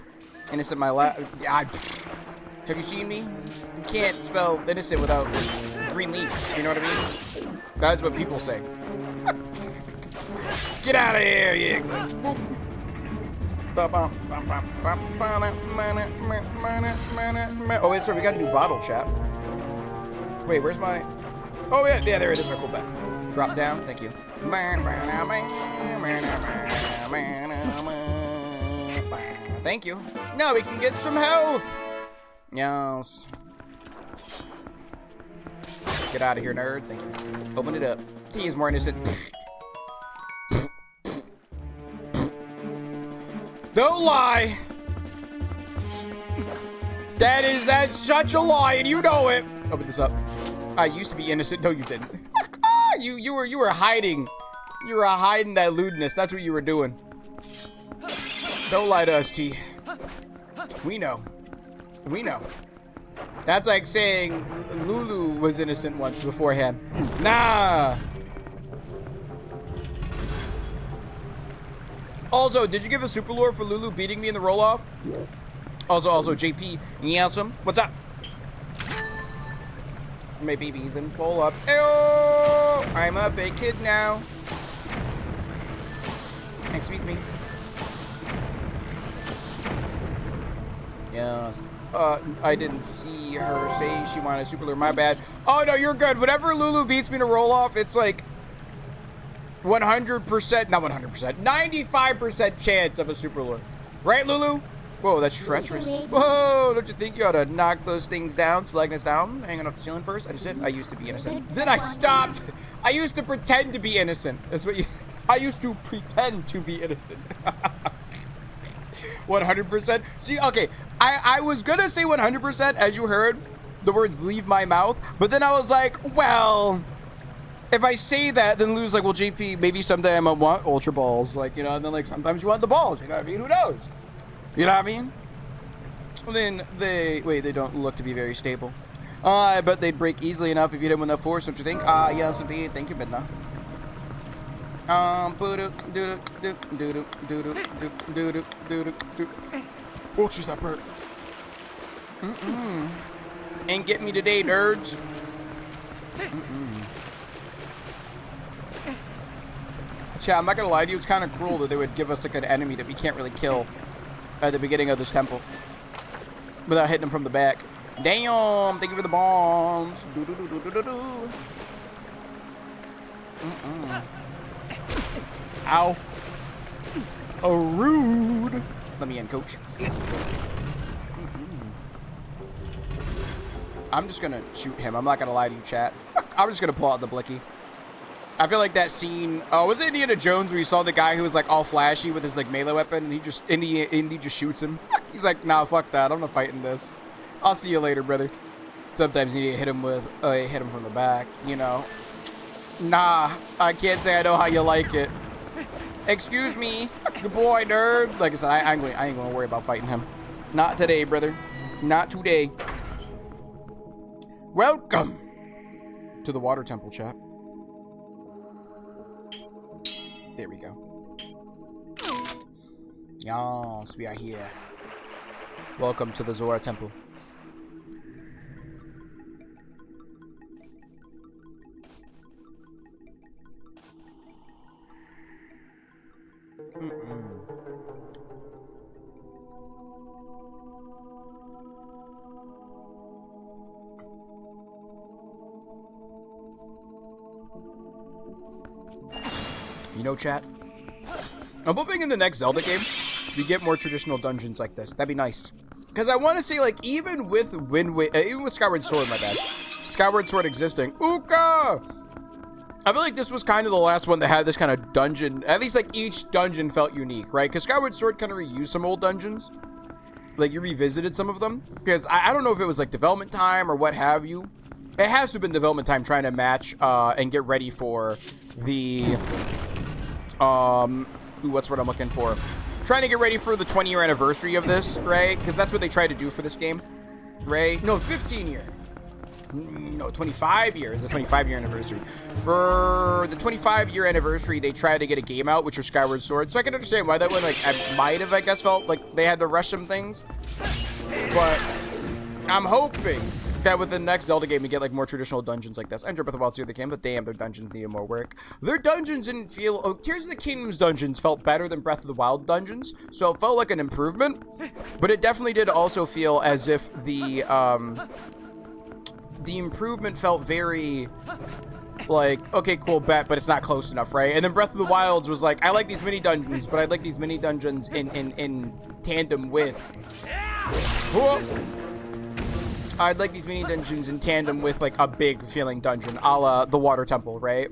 Innocent, have you seen me? You can't spell innocent without green leaf. You know what I mean? That's what people say. Get out of here, yeah. Boop. Oh, wait, sorry, we got a new bottle, chat. Wait, where's my... Oh, yeah, there it is, our cool bet. Drop down, thank you. Thank you. Now we can get some health. Yes. Get out of here, nerd. Thank you. Open it up. He is more innocent. Don't lie. That's such a lie, and you know it. Open this up. I used to be innocent. No, you didn't. You were hiding. You were hiding that lewdness. That's what you were doing. Don't lie to us, T. We know. We know. That's like saying Lulu was innocent once beforehand. Nah. Also, did you give a super lore for Lulu beating me in the roll-off? Also, JP, Yasum, what's up? My babies and pull-ups. Ayo! I'm a big kid now. Excuse me. Yes. I didn't see her say she wanted a super lure. My bad. Oh, no, you're good. Whenever Lulu beats me in a roll-off, it's like 100%, not 100%, 95% chance of a super lure. Right, Lulu? Whoa, that's treacherous. Whoa, don't you think you ought to knock those things down, slugging us down, hanging off the ceiling first? I just said I used to be innocent. Then I stopped. I used to pretend to be innocent. That's what you... I used to pretend to be innocent. 100%? See, okay, I was gonna say 100% as you heard the words leave my mouth, but then I was like, well, if I say that, then Lou's like, well, JP, maybe someday I might want Ultra Balls. Like, you know, and then like sometimes you want the balls, you know what I mean? Who knows? You know what I mean? Well, then they don't look to be very stable. I bet they'd break easily enough if you hit them with enough force, don't you think? Yes, indeed. Thank you, Midna. Oh, she's that bird. Ain't get me today, nerds. Chat, I'm not gonna lie to you, it's kind of cruel that they would give us like an enemy that we can't really kill at the beginning of this temple without hitting him from the back. Damn, thank you for the bombs. Ow. Oh, rude. Let me in, coach. I'm just gonna shoot him. I'm not gonna lie to you, chat. I'm just gonna pull out the blicky. I feel like that scene. Oh, was it Indiana Jones where you saw the guy who was like all flashy with his like melee weapon, and he just shoots him? He's like, nah, fuck that. I'm not fighting this. I'll see you later, brother. Sometimes you need to hit him with hit him from the back. You know. Nah, I can't say I know how you like it. Excuse me, good boy, nerd. Like I said, I ain't gonna worry about fighting him. Not today, brother. Not today. Welcome to the water temple, chat. There we go. Yes, we are here. Welcome to the Zora temple. You know, chat, I'm hoping in the next Zelda game we get more traditional dungeons like this. That'd be nice. Because I want to say, like, even with even with Skyward Sword, my bad, Skyward Sword existing, Uka! I feel like this was kind of the last one that had this kind of dungeon. At least, like, each dungeon felt unique, right? Because Skyward Sword kind of reused some old dungeons. Like, you revisited some of them. Because I don't know if it was, like, development time or what have you. It has to have been development time trying to match and get ready for the Ooh, what's what I'm looking for? Trying to get ready for the 20-year anniversary of this, right? Because that's what they tried to do for this game, right? No, 15-year. No, 25 years. The 25-year anniversary. For the 25-year anniversary, they tried to get a game out, which was Skyward Sword. So I can understand why that one, like, I might have, I guess, felt like they had to rush some things. But I'm hoping that with the next Zelda game, we get, like, more traditional dungeons like this. I enjoyed Breath of the Wild 2 the game, but damn, their dungeons needed more work. Their dungeons didn't feel... Oh, Tears of the Kingdom's dungeons felt better than Breath of the Wild dungeons, so it felt like an improvement. But it definitely did also feel as if the improvement felt very... like, okay, cool, bet, but it's not close enough, right? And then Breath of the Wilds was like, I like these mini dungeons, but I like these mini dungeons in tandem with... Whoa. I'd like these mini dungeons in tandem with, like, a big feeling dungeon, a la the Water Temple, right?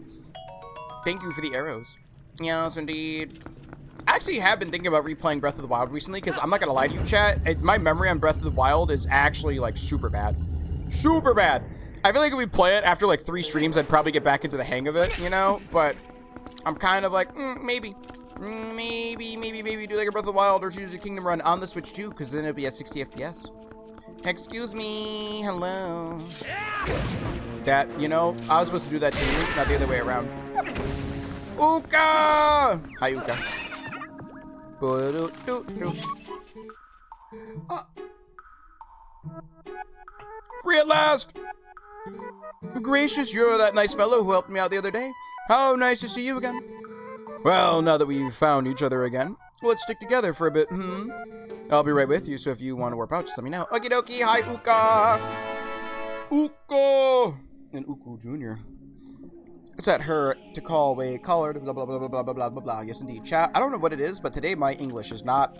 Thank you for the arrows. Yes, indeed. I actually have been thinking about replaying Breath of the Wild recently, because I'm not gonna lie to you, chat, my memory on Breath of the Wild is actually, like, super bad. Super bad. I feel like if we play it after, like, 3 streams, I'd probably get back into the hang of it, you know? But I'm kind of like, maybe do like a Breath of the Wild or Tears of the Kingdom run on the Switch, too, because then it'd be at 60 FPS. Excuse me, hello. That, you know, I was supposed to do that to you, not the other way around. Uka! Hi, Uka. Free at last! Gracious, you're that nice fellow who helped me out the other day. How nice to see you again. Well, now that we've found each other again, let's stick together for a bit, I'll be right with you, so if you want to warp out, just let me know. Okie dokie, hi, Uka! Uko! And Uku Jr. Set her to call, wait, call her, blah, blah, blah, blah, blah, blah, blah, blah, blah. Yes, indeed. Chat, I don't know what it is, but today my English is not,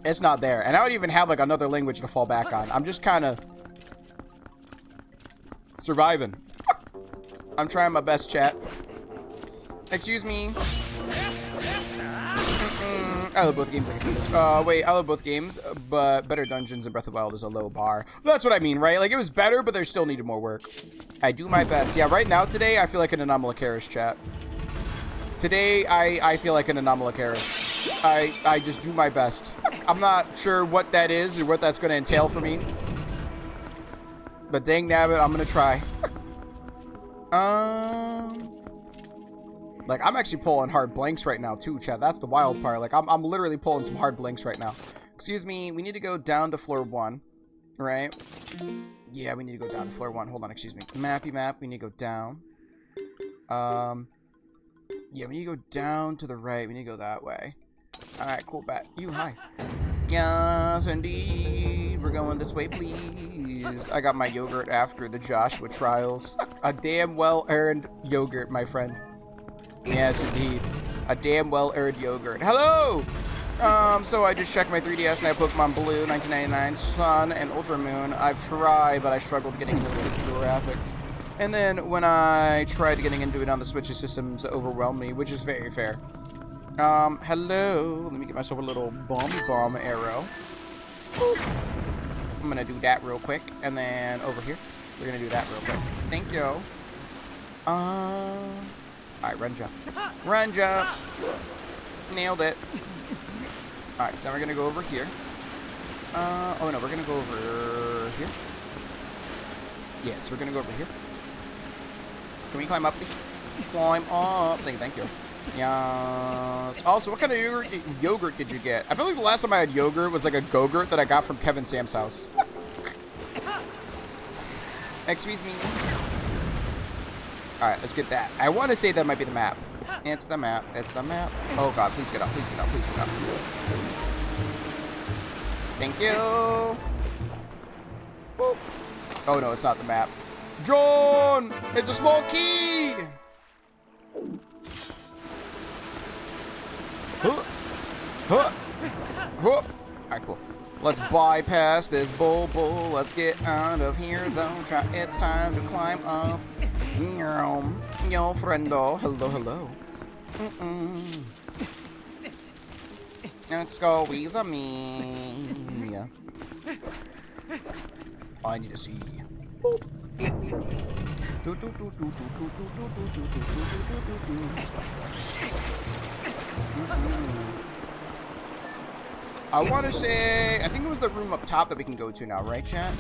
it's not there. And I don't even have, like, another language to fall back on. I'm just kind of surviving. I'm trying my best, chat. Excuse me. I love both games, like I said this. Wait, I love both games, but better dungeons than Breath of the Wild is a low bar. That's what I mean, right? Like, it was better, but there still needed more work. I do my best. Yeah, right now, today, I feel like an Anomalocaris, chat. Today, I feel like an Anomalocaris. I just do my best. I'm not sure what that is or what that's going to entail for me. But dang nabbit, I'm going to try. Like, I'm actually pulling hard blanks right now, too, chat. That's the wild part. Like, I'm literally pulling some hard blanks right now. Excuse me, we need to go down to floor 1, right? Yeah, we need to go down to floor 1. Hold on, excuse me. Mappy map, we need to go down. Yeah, we need to go down to the right. We need to go that way. Alright, cool, bet. You, hi. Yes, indeed. We're going this way, please. I got my yogurt after the Joshua trials. A damn well-earned yogurt, my friend. Yes, indeed. A damn well-earned yogurt. Hello! So I just checked my 3DS and I have Pokemon Blue, 1999, Sun, and Ultra Moon. I've tried, but I struggled getting into the physical graphics. And then when I tried getting into it on the Switch's systems, it overwhelmed me, which is very fair. Hello. Let me get myself a little bomb arrow. Boop. I'm gonna do that real quick. And then over here, we're gonna do that real quick. Thank you. Alright, run jump. Run jump! Nailed it. Alright, so we're gonna go over here. Oh no, we're gonna go over here. Yes, we're gonna go over here. Can we climb up, please? Climb up. Thank you. Yes. Also, what kind of yogurt did you get? I feel like the last time I had yogurt was like a Go-Gurt that I got from Kevin Sam's house. Excuse me. Alright, let's get that. I want to say that might be the map. It's the map. It's the map. Oh god, please get up. Please get up. Please get up. Thank you. Whoop. Oh no, it's not the map. John! It's a small key! Huh. Huh. Huh. Alright, cool. Let's bypass this bull. Let's get out of here, though. It's time to climb up. Yo, friendo. Hello. Let's go, Weeza me. I need to see. I want to say, I think it was the room up top that we can go to now, right, chat?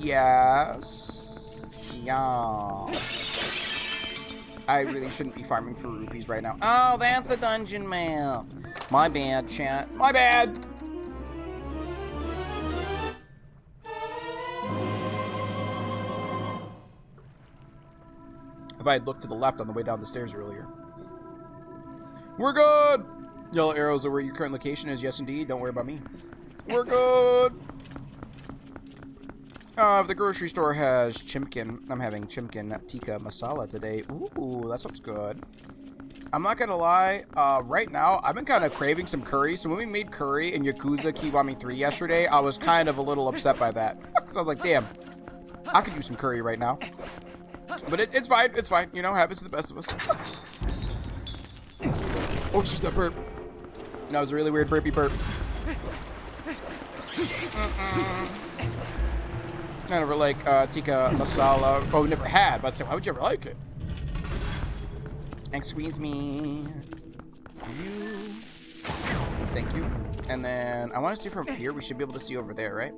Yes. Yes. I really shouldn't be farming for rupees right now. Oh, that's the dungeon map. My bad, chat. My bad. If I had looked to the left on the way down the stairs earlier. We're good. Yellow arrows are where your current location is. Yes, indeed. Don't worry about me. We're good. If the grocery store has chimkin, I'm having chimkin tikka masala today. Ooh, that sounds good. I'm not gonna lie, right now, I've been kind of craving some curry. So when we made curry in Yakuza Kiwami 3 yesterday, I was kind of a little upset by that. So I was like, damn, I could use some curry right now. But it's fine, it's fine. You know, happens to the best of us. Oh, jeez, that burp. That was a really weird burpy burp. I never like tikka masala. Oh, never had, but I said, why would you ever like it? And squeeze me. You. Thank you. And then I want to see from here. We should be able to see over there, right?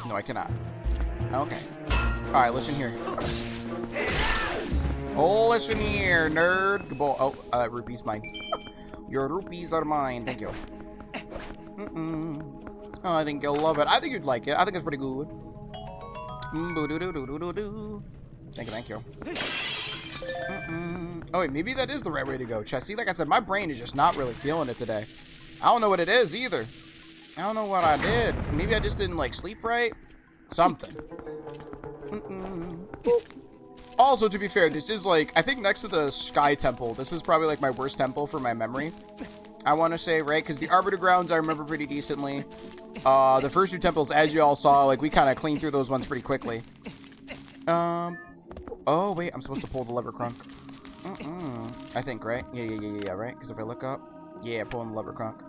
No, I cannot. Okay. Alright, listen here. Oh, listen here, nerd. Oh, rupees mine. Your rupees are mine. Thank you. Oh, I think you'll love it. I think you'd like it. I think it's pretty good. Thank you, thank you. Oh, wait, maybe that is the right way to go. See, like I said, my brain is just not really feeling it today. I don't know what it is either. I don't know what I did. Maybe I just didn't, like, sleep right. Something. Also, to be fair, this is, like, I think next to the Sky Temple, this is probably, like, my worst temple for my memory. I want to say, right? Because the Arbiter Grounds I remember pretty decently. The first two temples, as you all saw, like, we kind of cleaned through those ones pretty quickly. Oh, wait, I'm supposed to pull the lever crunk. I think, right? Yeah, right? Because if I look up, yeah, pulling the lever crunk.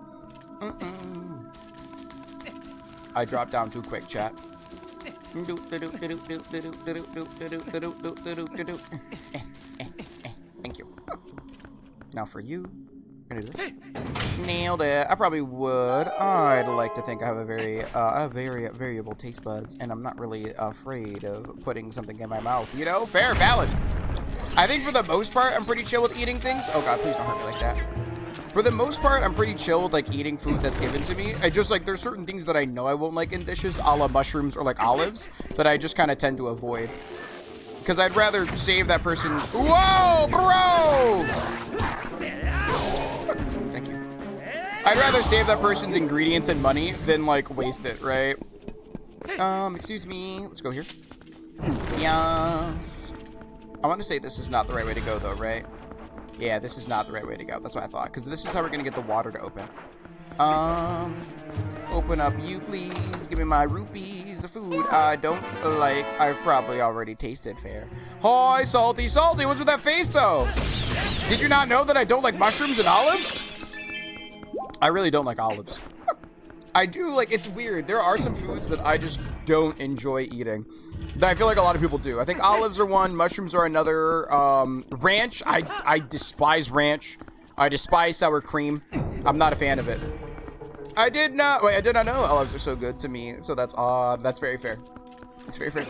I dropped down too quick, chat. Thank you. Now for you, I'm gonna do this. Nailed it. I probably would. I'd like to think I have a very variable taste buds, and I'm not really afraid of putting something in my mouth. You know, fair, valid. I think for the most part, I'm pretty chill with eating things. Oh god, please don't hurt me like that. For the most part, I'm pretty chill with, like, eating food that's given to me. I just, like, there's certain things that I know I won't like in dishes, a la mushrooms or, like, olives, that I just kind of tend to avoid. Because I'd rather save that person's... Whoa, bro! Thank you. I'd rather save that person's ingredients and money than, like, waste it, right? Excuse me. Let's go here. Yes. I want to say this is not the right way to go, though, right? Yeah, this is not the right way to go. That's what I thought. Because this is how we're going to get the water to open. Open up, you please. Give me my rupees of food I don't like. I've probably already tasted fair. Hi, Salty. Salty, what's with that face, though? Did you not know that I don't like mushrooms and olives? I really don't like olives. I do, like, it's weird. There are some foods that I just don't enjoy eating. That I feel like a lot of people do. I think olives are one, mushrooms are another. Ranch, I despise ranch. I despise sour cream. I'm not a fan of it. I did not know olives are so good to me, so that's odd. That's very fair. It's very fair.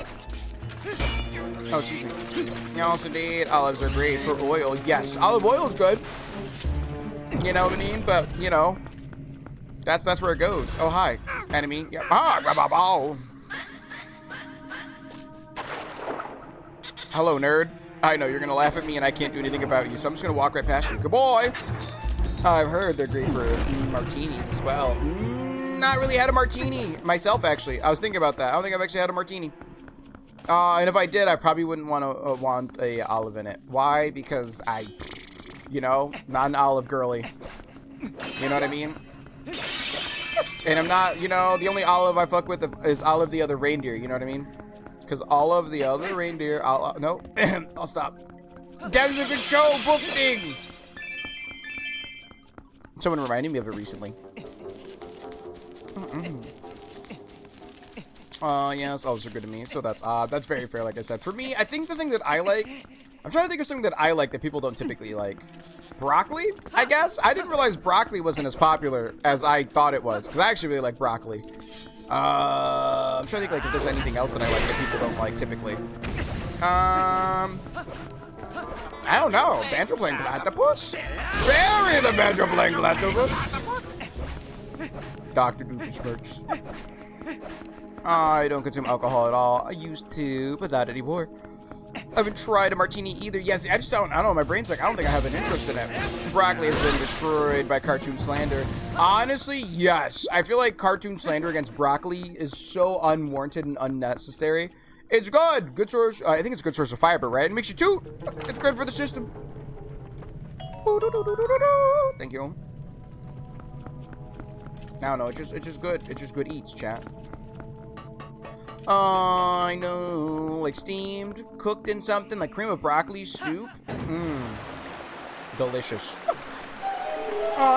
Oh, excuse me. Yes, indeed, olives are great for oil. Yes, olive oil is good. You know what I mean? But, you know, that's where it goes. Oh, hi, enemy. Yeah. Hello, nerd. I know you're gonna laugh at me and I can't do anything about you, so I'm just gonna walk right past you. Good boy. I've heard they're great for martinis as well. Not really had a martini myself, actually. I was thinking about that. I don't think I've actually had a martini. And if I did, I probably wouldn't want a olive in it. Why? Because you know, not an olive girly. You know what I mean? And I'm not, you know, the only olive I fuck with is Olive the Other Reindeer. You know what I mean? Because all of the other reindeer, no, I'll stop. That was a good show, book thing. Someone reminded me of it recently. Yes, elves are good to me, so that's odd. That's very fair, like I said. For me, I think the thing that I like... I'm trying to think of something that I like that people don't typically like. Broccoli, I guess? I didn't realize broccoli wasn't as popular as I thought it was, because I actually really like broccoli. I'm trying to think like if there's anything else that I like that people don't like typically. I don't know. Banjo playing platypus? Bury the banjo playing platypus. Dr. Doofenshmirtz. I don't consume alcohol at all. I used to, but not anymore. I haven't tried a martini either. Yes, I don't know. My brain's like, I don't think I have an interest in it. Broccoli has been destroyed by cartoon slander. Honestly, yes. I feel like cartoon slander against broccoli is so unwarranted and unnecessary. It's good. Good source. I think it's a good source of fiber, right? It makes you toot. It's good for the system. Thank you. I don't know. It's just good. It's just good eats, chat. I know, like steamed, cooked in something, like cream of broccoli soup. Delicious.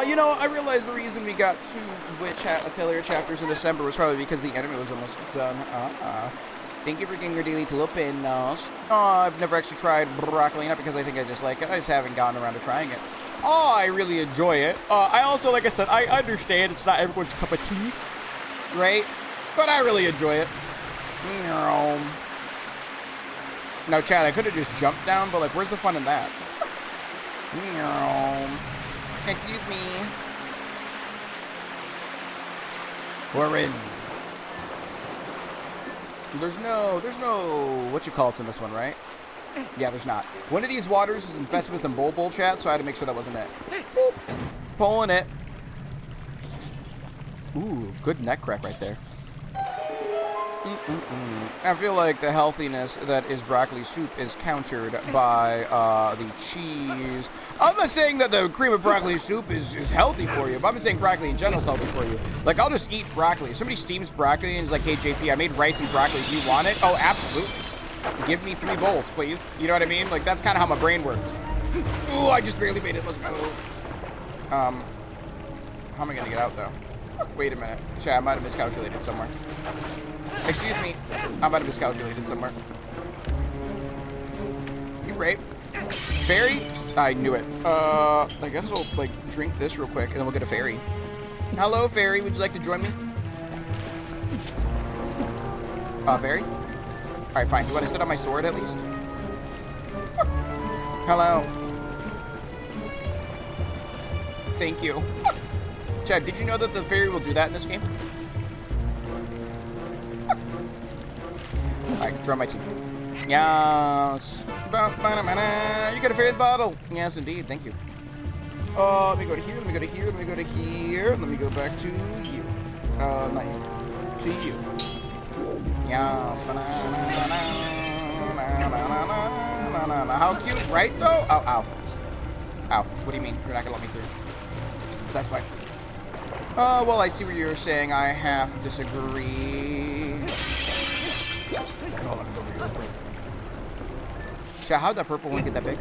You know, I realized the reason we got 2 Witch Atelier chapters in December was probably because the anime was almost done. Thank you for getting your daily tulipanos. I've never actually tried broccoli, not because I think I dislike it, I just haven't gotten around to trying it. I really enjoy it. I also, like I said, I understand it's not everyone's cup of tea, right? But I really enjoy it. Now, Chad, I could have just jumped down, but, like, where's the fun in that? Excuse me. We're in. There's no, what you call it's in this one, right? Yeah, there's not. One of these waters is infested with some bull chat, so I had to make sure that wasn't it. Boop. Pulling it. Ooh, good neck crack right there. I feel like the healthiness that is broccoli soup is countered by the cheese. I'm not saying that the cream of broccoli soup is healthy for you, but I'm saying broccoli in general is healthy for you. Like, I'll just eat broccoli. If somebody steams broccoli and is like, hey, JP, I made rice and broccoli. Do you want it? Oh, absolutely. Give me 3 bowls, please. You know what I mean? Like, that's kind of how my brain works. Ooh, I just barely made it. Let's go. How am I going to get out, though? Wait a minute. Chat, I might have miscalculated somewhere. Excuse me. I might have miscalculated somewhere. You right. Fairy? I knew it. I guess I'll, like, drink this real quick, and then we'll get a fairy. Hello, fairy. Would you like to join me? Fairy? Alright, fine. Do you want to sit on my sword, at least? Hello. Thank you. Chad, did you know that the fairy will do that in this game? Alright, draw my team. Yes. You got a fairy bottle. Yes, indeed. Thank you. Let me go to here. Let me go to here. Let me go to here. Let me go back to you. Not you. To you. Yes. How cute, right, though? Ow, ow. Ow. What do you mean? You're not going to let me through. That's fine. Well, I see what you're saying. I have to disagree. Oh, let me go over here. How'd that purple one get that big?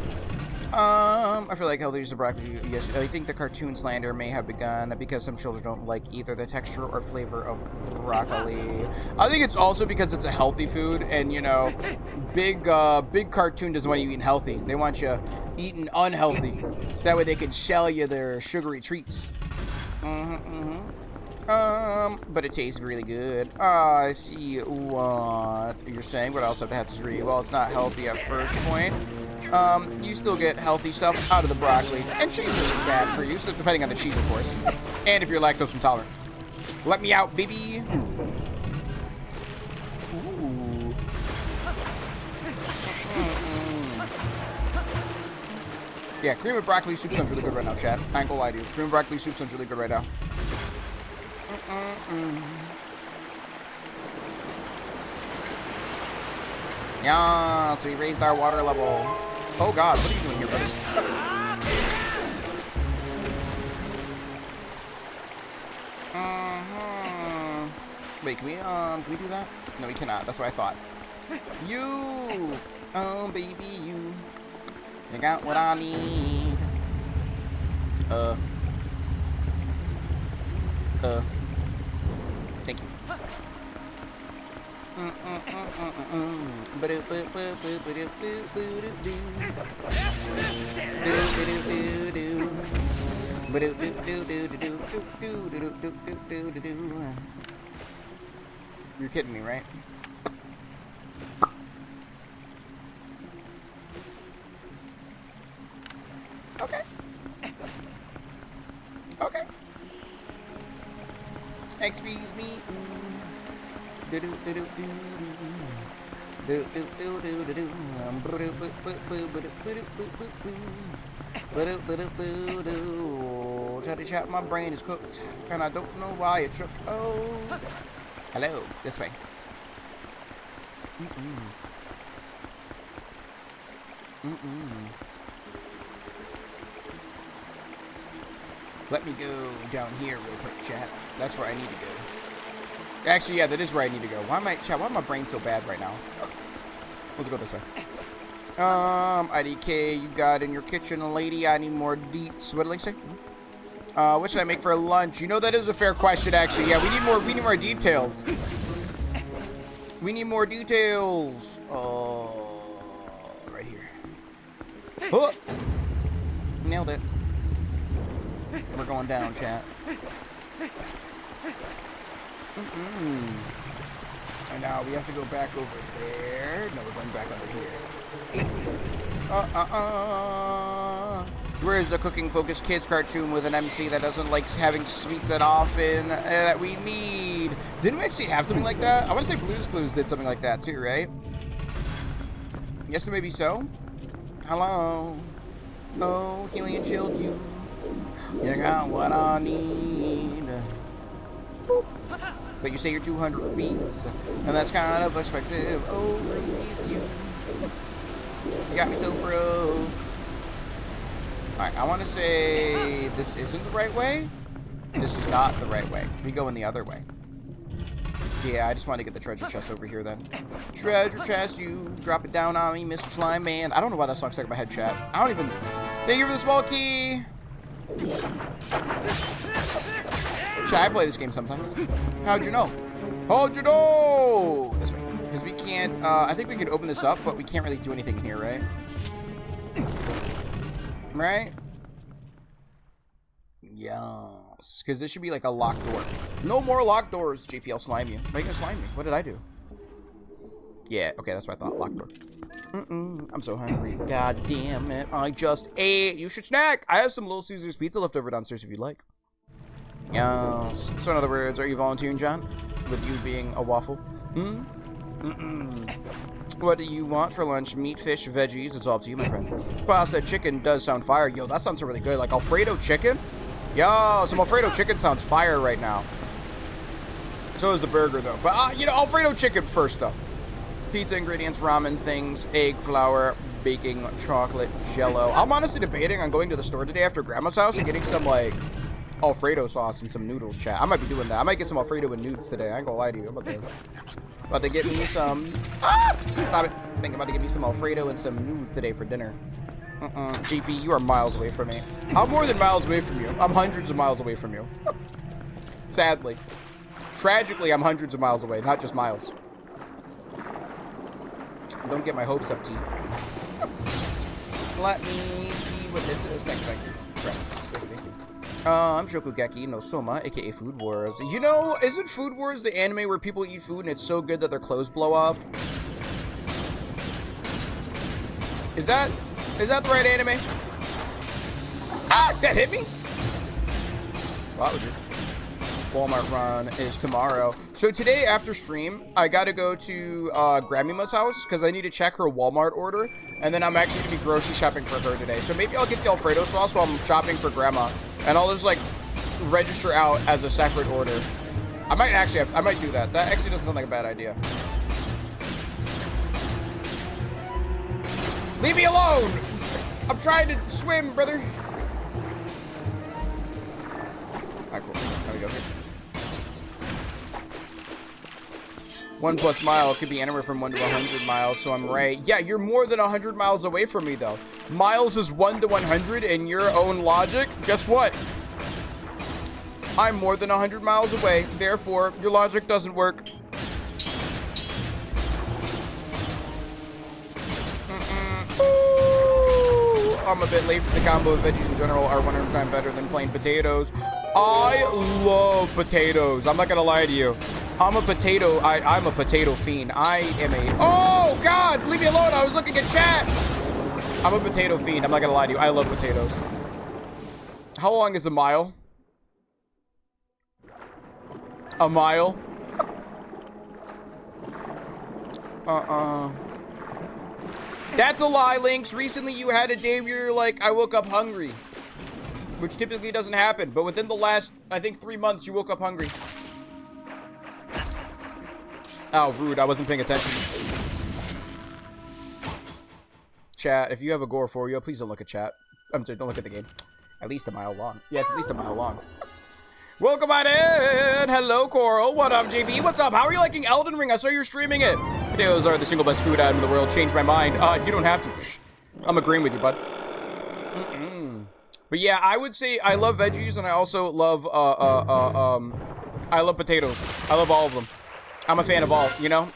I feel like healthy use of broccoli. Yes, I think the cartoon slander may have begun because some children don't like either the texture or flavor of broccoli. I think it's also because it's a healthy food, and you know, big cartoon doesn't want you eating healthy. They want you eating unhealthy, so that way they can sell you their sugary treats. But it tastes really good. I see what you're saying, but I also have to have to disagree. Well, it's not healthy at first point. You still get healthy stuff out of the broccoli, and cheese isn't bad for you, so depending on the cheese, of course. And if you're lactose intolerant. Let me out, baby. Ooh. Yeah, cream of broccoli soup sounds really good right now, chat. I ain't gonna lie to you. Cream of broccoli soup sounds really good right now. Yeah, so we raised our water level. Oh god, what are you doing here, buddy? Wait, can we do that? No, we cannot. That's what I thought. You! Oh, baby, you. You got what I need. Thank you. You're kidding me, right? Okay. Okay. Excuse me. Chatty chat, my brain is cooked, and I don't know why it shook. Oh, hello, this way. Let me go down here real quick, chat. That's where I need to go. Actually, yeah, that is where I need to go. Why am my brain so bad right now? Oh, let's go this way. IDK, you got in your kitchen, lady. I need more deets. What did Link say? What should I make for lunch? You know, that is a fair question, actually. Yeah, we need more details. We need more details. Right here. Oh! Nailed it. We're going down, chat. And now we have to go back over there. No, we're going back under here. Where's the Cooking Focus Kids cartoon with an MC that doesn't like having sweets that often that we need? Didn't we actually have something like that? I want to say Blue's Clues did something like that too, right? Yes, maybe so. Hello. Oh, healing and shield you. You got what I need. Boop. But you say you're 200 rupees, and that's kind of expensive. Oh, release you. You got me so broke. Alright, I want to say this isn't the right way. This is not the right way. We go in the other way. Yeah, I just want to get the treasure chest over here then. Treasure chest, you drop it down on me, Mr. Slime Man. I don't know why that song stuck in my head, chat. I don't even... Thank you for the small key. Chat, I play this game sometimes. How'd you know? How'd you know? This way. Because we can't... I think we can open this up, but we can't really do anything in here, right? Right? Yes. Because this should be like a locked door. No more locked doors, JPL slime you. Why are you gonna slime me? What did I do? Yeah, okay, that's what I thought. Locked door. I'm so hungry. God damn it. I just ate. You should snack. I have some Little Caesars pizza left over downstairs if you'd like. Yes. So in other words, are you volunteering, John? With you being a waffle? What do you want for lunch? Meat, fish, veggies? It's all up to you, my friend. Pasta chicken does sound fire. Yo, that sounds really good. Like Alfredo chicken? Yo, some Alfredo chicken sounds fire right now. So is the burger, though. But, you know, Alfredo chicken first, though. Pizza ingredients, ramen things, egg, flour, baking, chocolate, jello. I'm honestly debating on going to the store today after Grandma's house and getting some, like, Alfredo sauce and some noodles, chat. I might be doing that. I might get some Alfredo and nudes today. I ain't gonna lie to you. I'm about to get me some... Stop it. I think I'm about to get me some Alfredo and some nudes today for dinner. GP, you are miles away from me. I'm more than miles away from you. I'm hundreds of miles away from you. Sadly. Tragically, I'm hundreds of miles away, not just miles. Don't get my hopes up, T. Let me see what this is. Thank you. Friends. Thank you. I'm Shokugeki no Soma, aka Food Wars. You know, isn't Food Wars the anime where people eat food and it's so good that their clothes blow off? Is that the right anime? Ah! That hit me? Well, that was it. Walmart run is tomorrow. So today after stream, I gotta go to Grandma's house because I need to check her Walmart order. And then I'm actually gonna be grocery shopping for her today. So maybe I'll get the Alfredo sauce while I'm shopping for Grandma. And I'll just like register out as a separate order. I might do that. That actually doesn't sound like a bad idea. Leave me alone! I'm trying to swim, brother. Alright, cool. There we go. 1+ mile could be anywhere from 1 to 100 miles, so I'm right. Yeah, you're more than 100 miles away from me, though. Miles is 1 to 100 in your own logic. Guess what? I'm more than 100 miles away. Therefore, your logic doesn't work. I'm a bit late for the combo of veggies in general are 100 times better than plain potatoes. I love potatoes. I'm not gonna lie to you. I'm a potato fiend. I am a, oh God, leave me alone. I was looking at chat. I'm a potato fiend. I'm not gonna lie to you. I love potatoes. How long is a mile? A mile? That's a lie, Lynx. Recently you had a day where you're like, I woke up hungry. Which typically doesn't happen. But within the last, I think 3 months, you woke up hungry. Oh, rude. I wasn't paying attention. Chat, if you have a gore for you, please don't look at chat. I'm sorry, don't look at the game. At least a mile long. Yeah, it's at least a mile long. Welcome on in! Hello, Coral. What up, JB? What's up? How are you liking Elden Ring? I saw you're streaming it. Potatoes are the single best food item in the world. Changed my mind. You don't have to. I'm agreeing with you, bud. But yeah, I would say I love veggies, and I also love, I love potatoes. I love all of them. I'm a fan of all, you know?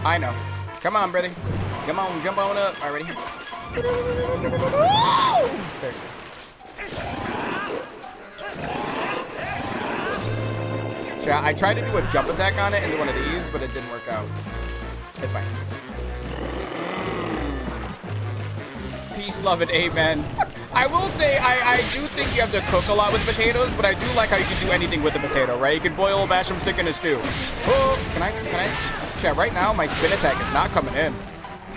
I know. Come on, brother. Come on, jump on up. Already. There you go. Chat, I tried to do a jump attack on it into one of these, but it didn't work out. It's fine. Peace, love, and amen. I will say, I do think you have to cook a lot with potatoes, but I do like how you can do anything with a potato, right? You can boil, mash them, stick in a stew. Oh, can I? Chat, right now, my spin attack is not coming in.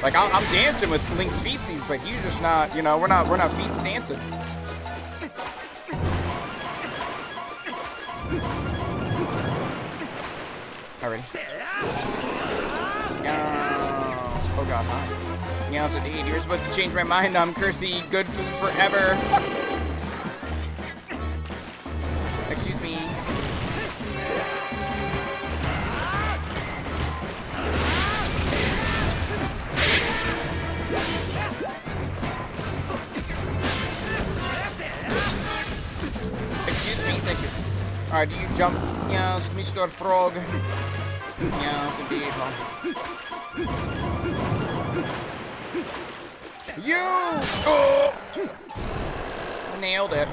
Like, I'm dancing with Link's feetsies, but he's just not, you know, we're not feets dancing. Alrighty. Yes. Oh god, hi. Yes, indeed. You're supposed to change my mind. I'm cursed to eat good food forever. Excuse me. Excuse me, thank you. Alright, do you jump? Yes, Mr. Frog. Yes, indeed, huh? You! Oh! Nailed it.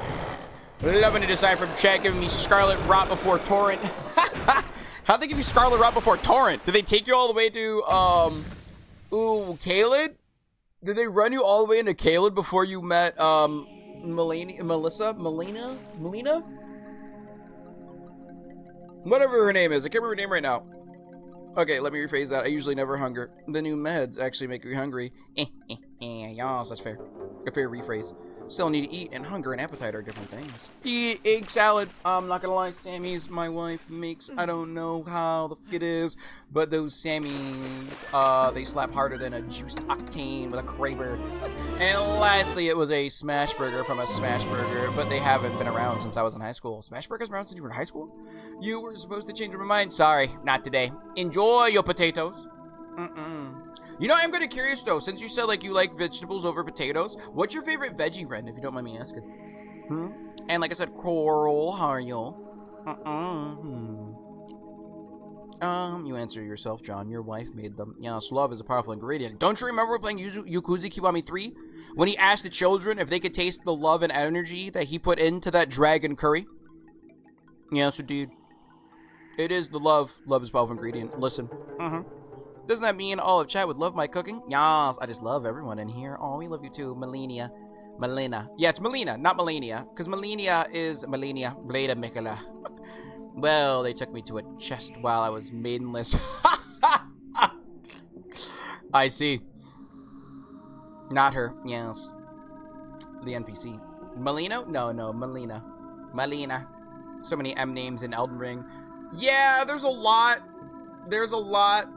Loving to decide from chat giving me Scarlet Rot before Torrent. How'd they give you Scarlet Rot before Torrent? Did they take you all the way to, Caelid? Did they run you all the way into Caelid before you met, Melina? Whatever her name is. I can't remember her name right now. Okay, let me rephrase that. I usually never hunger. The new meds actually make me hungry. Yes, that's fair. A fair rephrase. Still need to eat, and hunger and appetite are different things. Eat egg salad. I'm not gonna lie, Sammy's my wife makes. I don't know how the f it is, but those Sammy's, they slap harder than a juiced octane with a Kraber. And lastly, it was a smash burger from a smash burger, but they haven't been around since I was in high school. Smash burgers been around since you were in high school? You were supposed to change my mind. Sorry, not today. Enjoy your potatoes. You know, I'm kind of curious though, since you said like you like vegetables over potatoes, what's your favorite veggie, Ren, if you don't mind me asking? And like I said, Coral, how are you? You answer yourself, John. Your wife made them. Yes, love is a powerful ingredient. Don't you remember playing Yakuza Kiwami 3? When he asked the children if they could taste the love and energy that he put into that dragon curry? Yes, indeed. It is the love. Love is a powerful ingredient. Listen. Doesn't that mean all of chat would love my cooking? Yas, I just love everyone in here. Oh, we love you too, Melina. Melina. Yeah, it's Melina, not Melania. Because Melina is Melania. Blada Mikala. Well, they took me to a chest while I was maidenless. I see. Not her. Yes. The NPC. Melino? No, Melina. Melina. So many M names in Elden Ring. Yeah, there's a lot. There's a lot.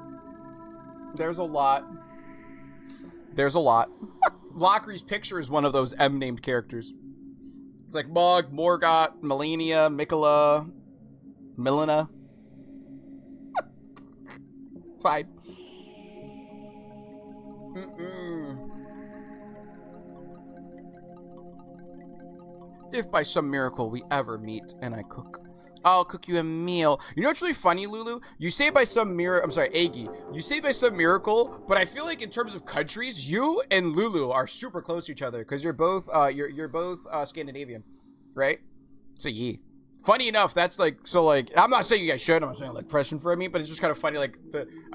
Lockery's picture is one of those M-named characters. It's like Mog, Morgott, Melania, Mikola, Milena. It's fine. If by some miracle we ever meet and I cook, I'll cook you a meal. You know what's really funny, Lulu? You say by some miracle, I'm sorry, Aggie. You say by some miracle, but I feel like in terms of countries, you and Lulu are super close to each other because you're both Scandinavian, right? So yeah. Funny enough, that's like, so like, I'm not saying you guys should, I'm not saying like pressing for me, but it's just kind of funny, like,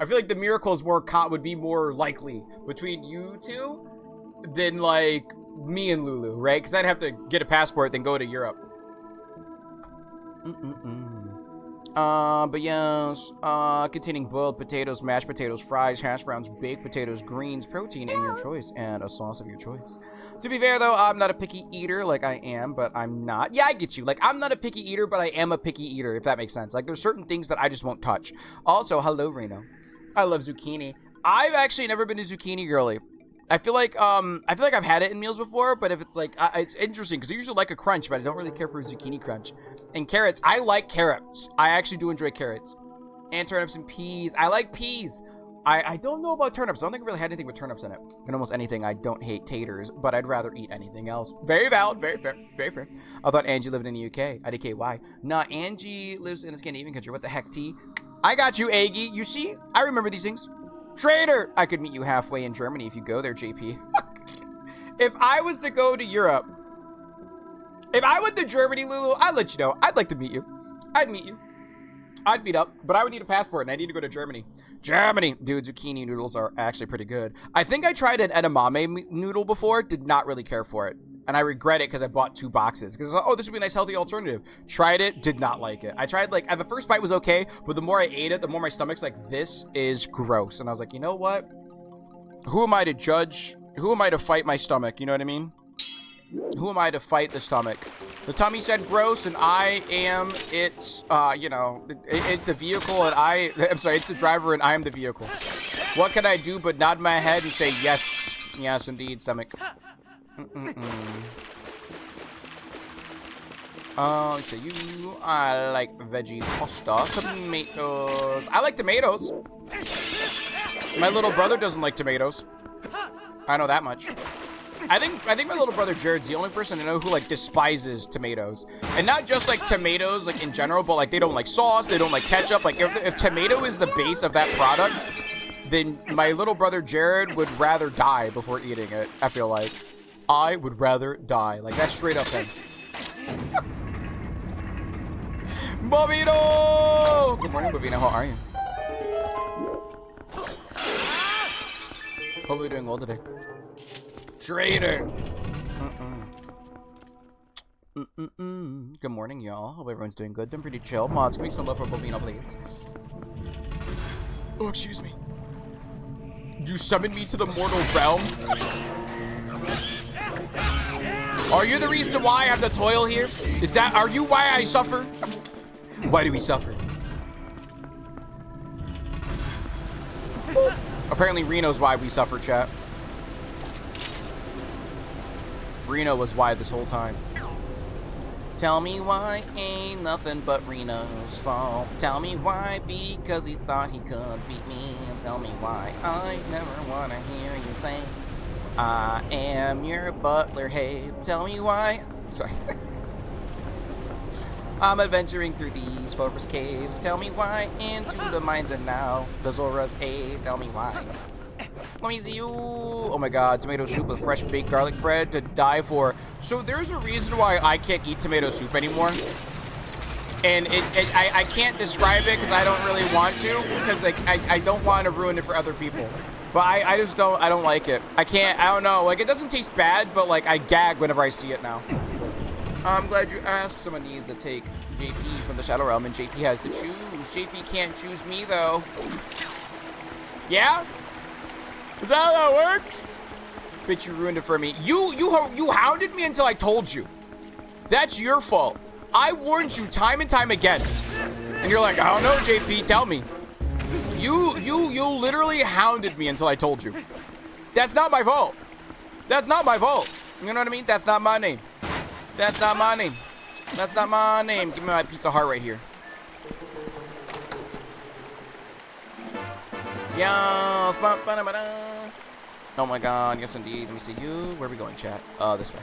I feel like the miracle is would be more likely between you two than like me and Lulu, right? Because I'd have to get a passport, then go to Europe. But yes, containing boiled potatoes, mashed potatoes, fries, hash browns, baked potatoes, greens, protein in your choice, and a sauce of your choice. To be fair, though, I'm not a picky eater like I am, but I'm not. Yeah, I get you. Like, I'm not a picky eater, but I am a picky eater, if that makes sense. Like, there's certain things that I just won't touch. Also, hello, Reno. I love zucchini. I've actually never been a zucchini girly. I feel like I've had it in meals before, but if it's like, it's interesting because I usually like a crunch, but I don't really care for a zucchini crunch. And carrots, I like carrots. I actually do enjoy carrots. And turnips and peas. I like peas. I don't know about turnips. I don't think I really had anything with turnips in it. And almost anything, I don't hate taters, but I'd rather eat anything else. Very valid, very fair, very fair. I thought Angie lived in the UK. IDK, why? Nah, Angie lives in a Scandinavian country. What the heck, T? I got you, Aggie. You see? I remember these things. Traitor! I could meet you halfway in Germany if you go there, JP. If I was to go to Europe, if I went to Germany, Lulu, I'd let you know. I'd like to meet you. I'd meet you. I'd meet up, but I would need a passport, and I need to go to Germany. Germany! Dude, zucchini noodles are actually pretty good. I think I tried an edamame noodle before, did not really care for it. And I regret it because I bought 2 boxes. Because, oh, this would be a nice healthy alternative. Tried it, did not like it. I tried, like, the first bite was okay, but the more I ate it, the more my stomach's like, this is gross. And I was like, you know what? Who am I to judge? Who am I to fight my stomach? You know what I mean? Who am I to fight the stomach? The tummy said gross, and I am its, you know, it's the vehicle, and I'm sorry, it's the driver, and I am the vehicle. What can I do but nod my head and say, yes, yes, indeed, stomach. So I like veggie pasta, tomatoes. I like tomatoes. My little brother doesn't like tomatoes. I know that much. I think my little brother Jared's the only person I know who like despises tomatoes, and not just like tomatoes like in general, but like they don't like sauce, they don't like ketchup. Like if tomato is the base of that product, then my little brother Jared would rather die before eating it. I feel like. I would rather die. Like, that's straight up him. Bobino! Good morning, Bobino. How are you? Hope you're doing well today. Traitor! Good morning, y'all. Hope everyone's doing good. Doing pretty chill. Mods, give me some love for Bobino, please. Oh, excuse me. You summoned me to the mortal realm? Are you the reason why I have to toil here? Are you why I suffer? Why do we suffer? Apparently Reno's why we suffer, chat. Reno was why this whole time. Tell me why ain't nothing but Reno's fault. Tell me why because he thought he could beat me. Tell me why I never want to hear you say I am your butler, hey. Tell me why. Sorry. I'm adventuring through these forest caves. Tell me why into the mines and now the Zoras, hey. Tell me why. Let me see you. Oh my god, tomato soup with fresh baked garlic bread to die for. So there's a reason why I can't eat tomato soup anymore. And I can't describe it because I don't really want to. Because like, I don't want to ruin it for other people. But I just don't, I don't like it. I don't know. Like, it doesn't taste bad, but like, I gag whenever I see it now. I'm glad you asked. Someone needs to take JP from the Shadow Realm, and JP has to choose. JP can't choose me, though. Yeah? Is that how that works? Bitch, you ruined it for me. You hounded me until I told you. That's your fault. I warned you time and time again. And you're like, I don't know, JP, tell me. You literally hounded me until I told you. That's not my fault. That's not my fault. You know what I mean? That's not my name. That's not my name. That's not my name. Give me my piece of heart right here. Yes. Oh my god. Yes, indeed. Let me see you. Where are we going, chat? This way.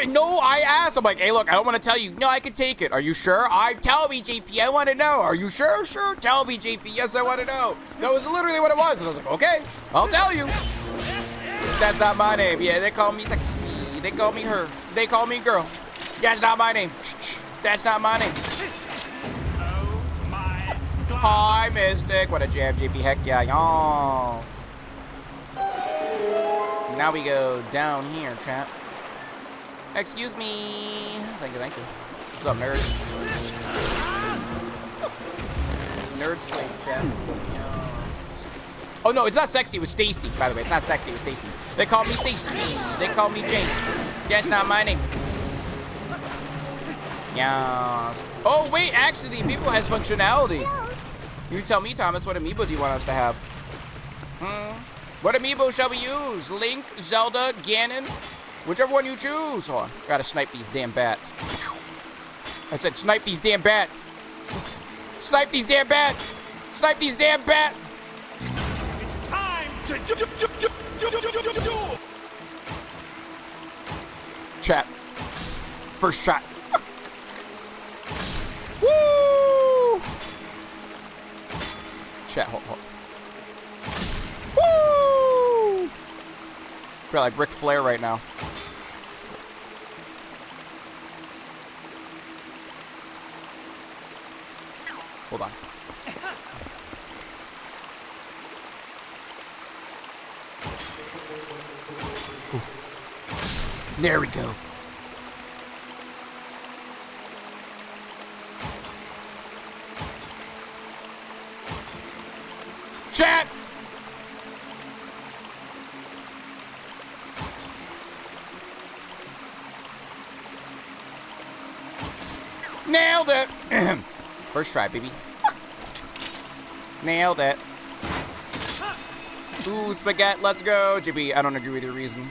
No, I asked. I'm like, hey, look, I don't want to tell you. No, I can take it. Are you sure? Tell me, JP. I want to know. Are you sure? Sure. Tell me, JP. Yes, I want to know. That was literally what it was. And I was like, okay, I'll tell you. That's not my name. Yeah, they call me sexy. They call me her. They call me girl. That's not my name. That's not my name. Oh my God. Hi, Mystic. What a jam, JP. Heck yeah, y'alls. Now we go down here, chat. Excuse me. Thank you, thank you. What's up, nerd? Nerd slave, chat. Yes. Oh, no, it's not sexy. It was Stacy, by the way. It's not sexy. It was Stacy. They call me Stacy. They call me Jane. That's not my name. Yes. Oh, wait. Actually, Amiibo has functionality. You tell me, Thomas, what Amiibo do you want us to have? What Amiibo shall we use? Link, Zelda, Ganon? Whichever one you choose. Hold on. Gotta snipe these damn bats. I said snipe these damn bats. Snipe these damn bats. Snipe these damn bats. It's time to do. Chat. First shot. Woo! Chat, hold. Woo! I feel like Ric Flair right now. Hold on. Ooh. There we go. Chat! Nailed it! First try, baby. Nailed it. Ooh, spaghetti, let's go. JB, I don't agree with your reason.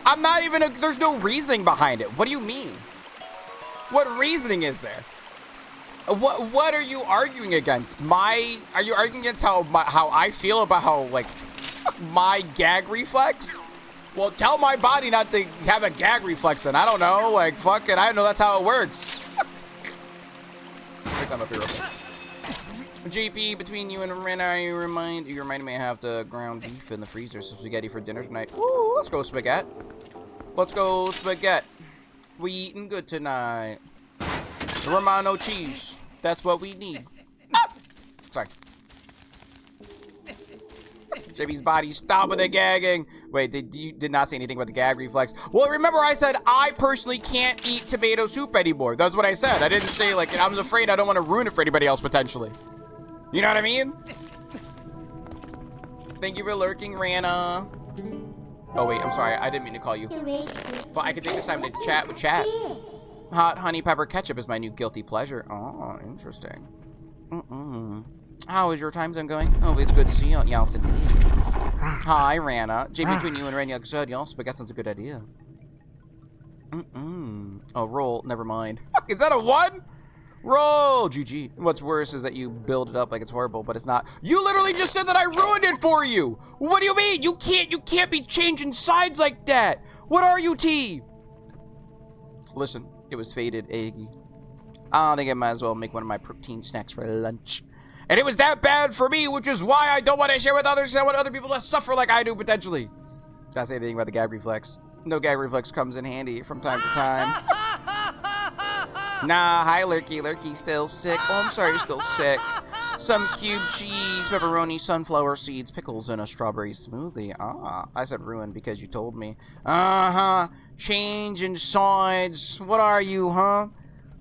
I'm not even there's no reasoning behind it. What do you mean? What reasoning is there? What are you arguing against? Are you arguing against how I feel about how, like, my gag reflex? Well, tell my body not to have a gag reflex then. I don't know. Like, fuck it. I don't know that's how it works. Pick them up here real quick. JP, between you and Rena, you reminded me I have the ground beef in the freezer, so spaghetti for dinner tonight. Ooh, let's go spaghetti. Let's go spaghetti. We eating good tonight. Romano cheese. That's what we need. Ah! Sorry. JB's body, stop with the gagging. Wait, you did not say anything about the gag reflex. Well, remember I said I personally can't eat tomato soup anymore. That's what I said. I didn't say, like, I was afraid I don't want to ruin it for anybody else, potentially. You know what I mean? Thank you for lurking, Rana. Oh, wait, I'm sorry. I didn't mean to call you. But I could take this time to chat with chat. Hot honey pepper ketchup is my new guilty pleasure. Oh, interesting. How is your time zone going? Oh, it's good to see you, y'all. Hi, Rana. JP, between you and Ren, y'all, spaghetti sounds a good idea. Oh, roll. Never mind. Is that a 1? Roll. GG. What's worse is that you build it up like it's horrible, but it's not. You literally just said that I ruined it for you. What do you mean? You can't be changing sides like that. What are you, T? Listen, it was faded, eggy. I think I might as well make one of my protein snacks for lunch. And it was that bad for me, which is why I don't want to share with others. I want other people to suffer like I do, potentially. Did I say anything about the gag reflex? No, gag reflex comes in handy from time to time. Nah, hi, Lurky. Lurky still sick. Oh, I'm sorry, you're still sick. Some cube cheese, pepperoni, sunflower seeds, pickles, and a strawberry smoothie. Ah, I said ruined because you told me. Changing sides. What are you, huh?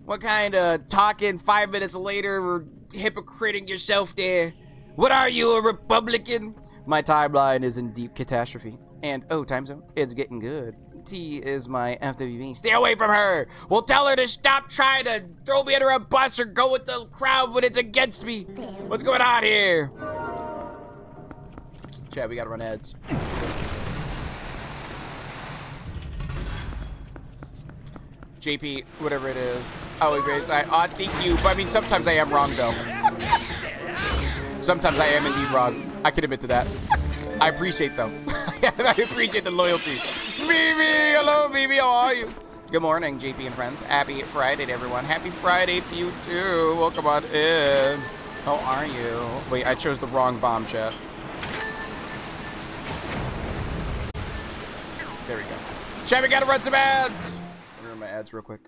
What kind of talking 5 minutes later or hypocriting yourself there? What are you, a Republican? My timeline is in deep catastrophe. And, oh, time zone, it's getting good. T is my FWB. Stay away from her. We'll tell her to stop trying to throw me under a bus or go with the crowd when it's against me. What's going on here? Chat, we gotta run ads. JP, whatever it is. Oh, Grace, I thank you. But I mean, sometimes I am wrong, though. Sometimes I am indeed wrong. I can admit to that. I appreciate them. I appreciate the loyalty. Mimi, hello, Vivi, how are you? Good morning, JP and friends. Happy Friday to everyone. Happy Friday to you too. Welcome on in. How are you? Wait, I chose the wrong bomb, chat. There we go. Chat, we gotta run some ads. I'll run my ads real quick.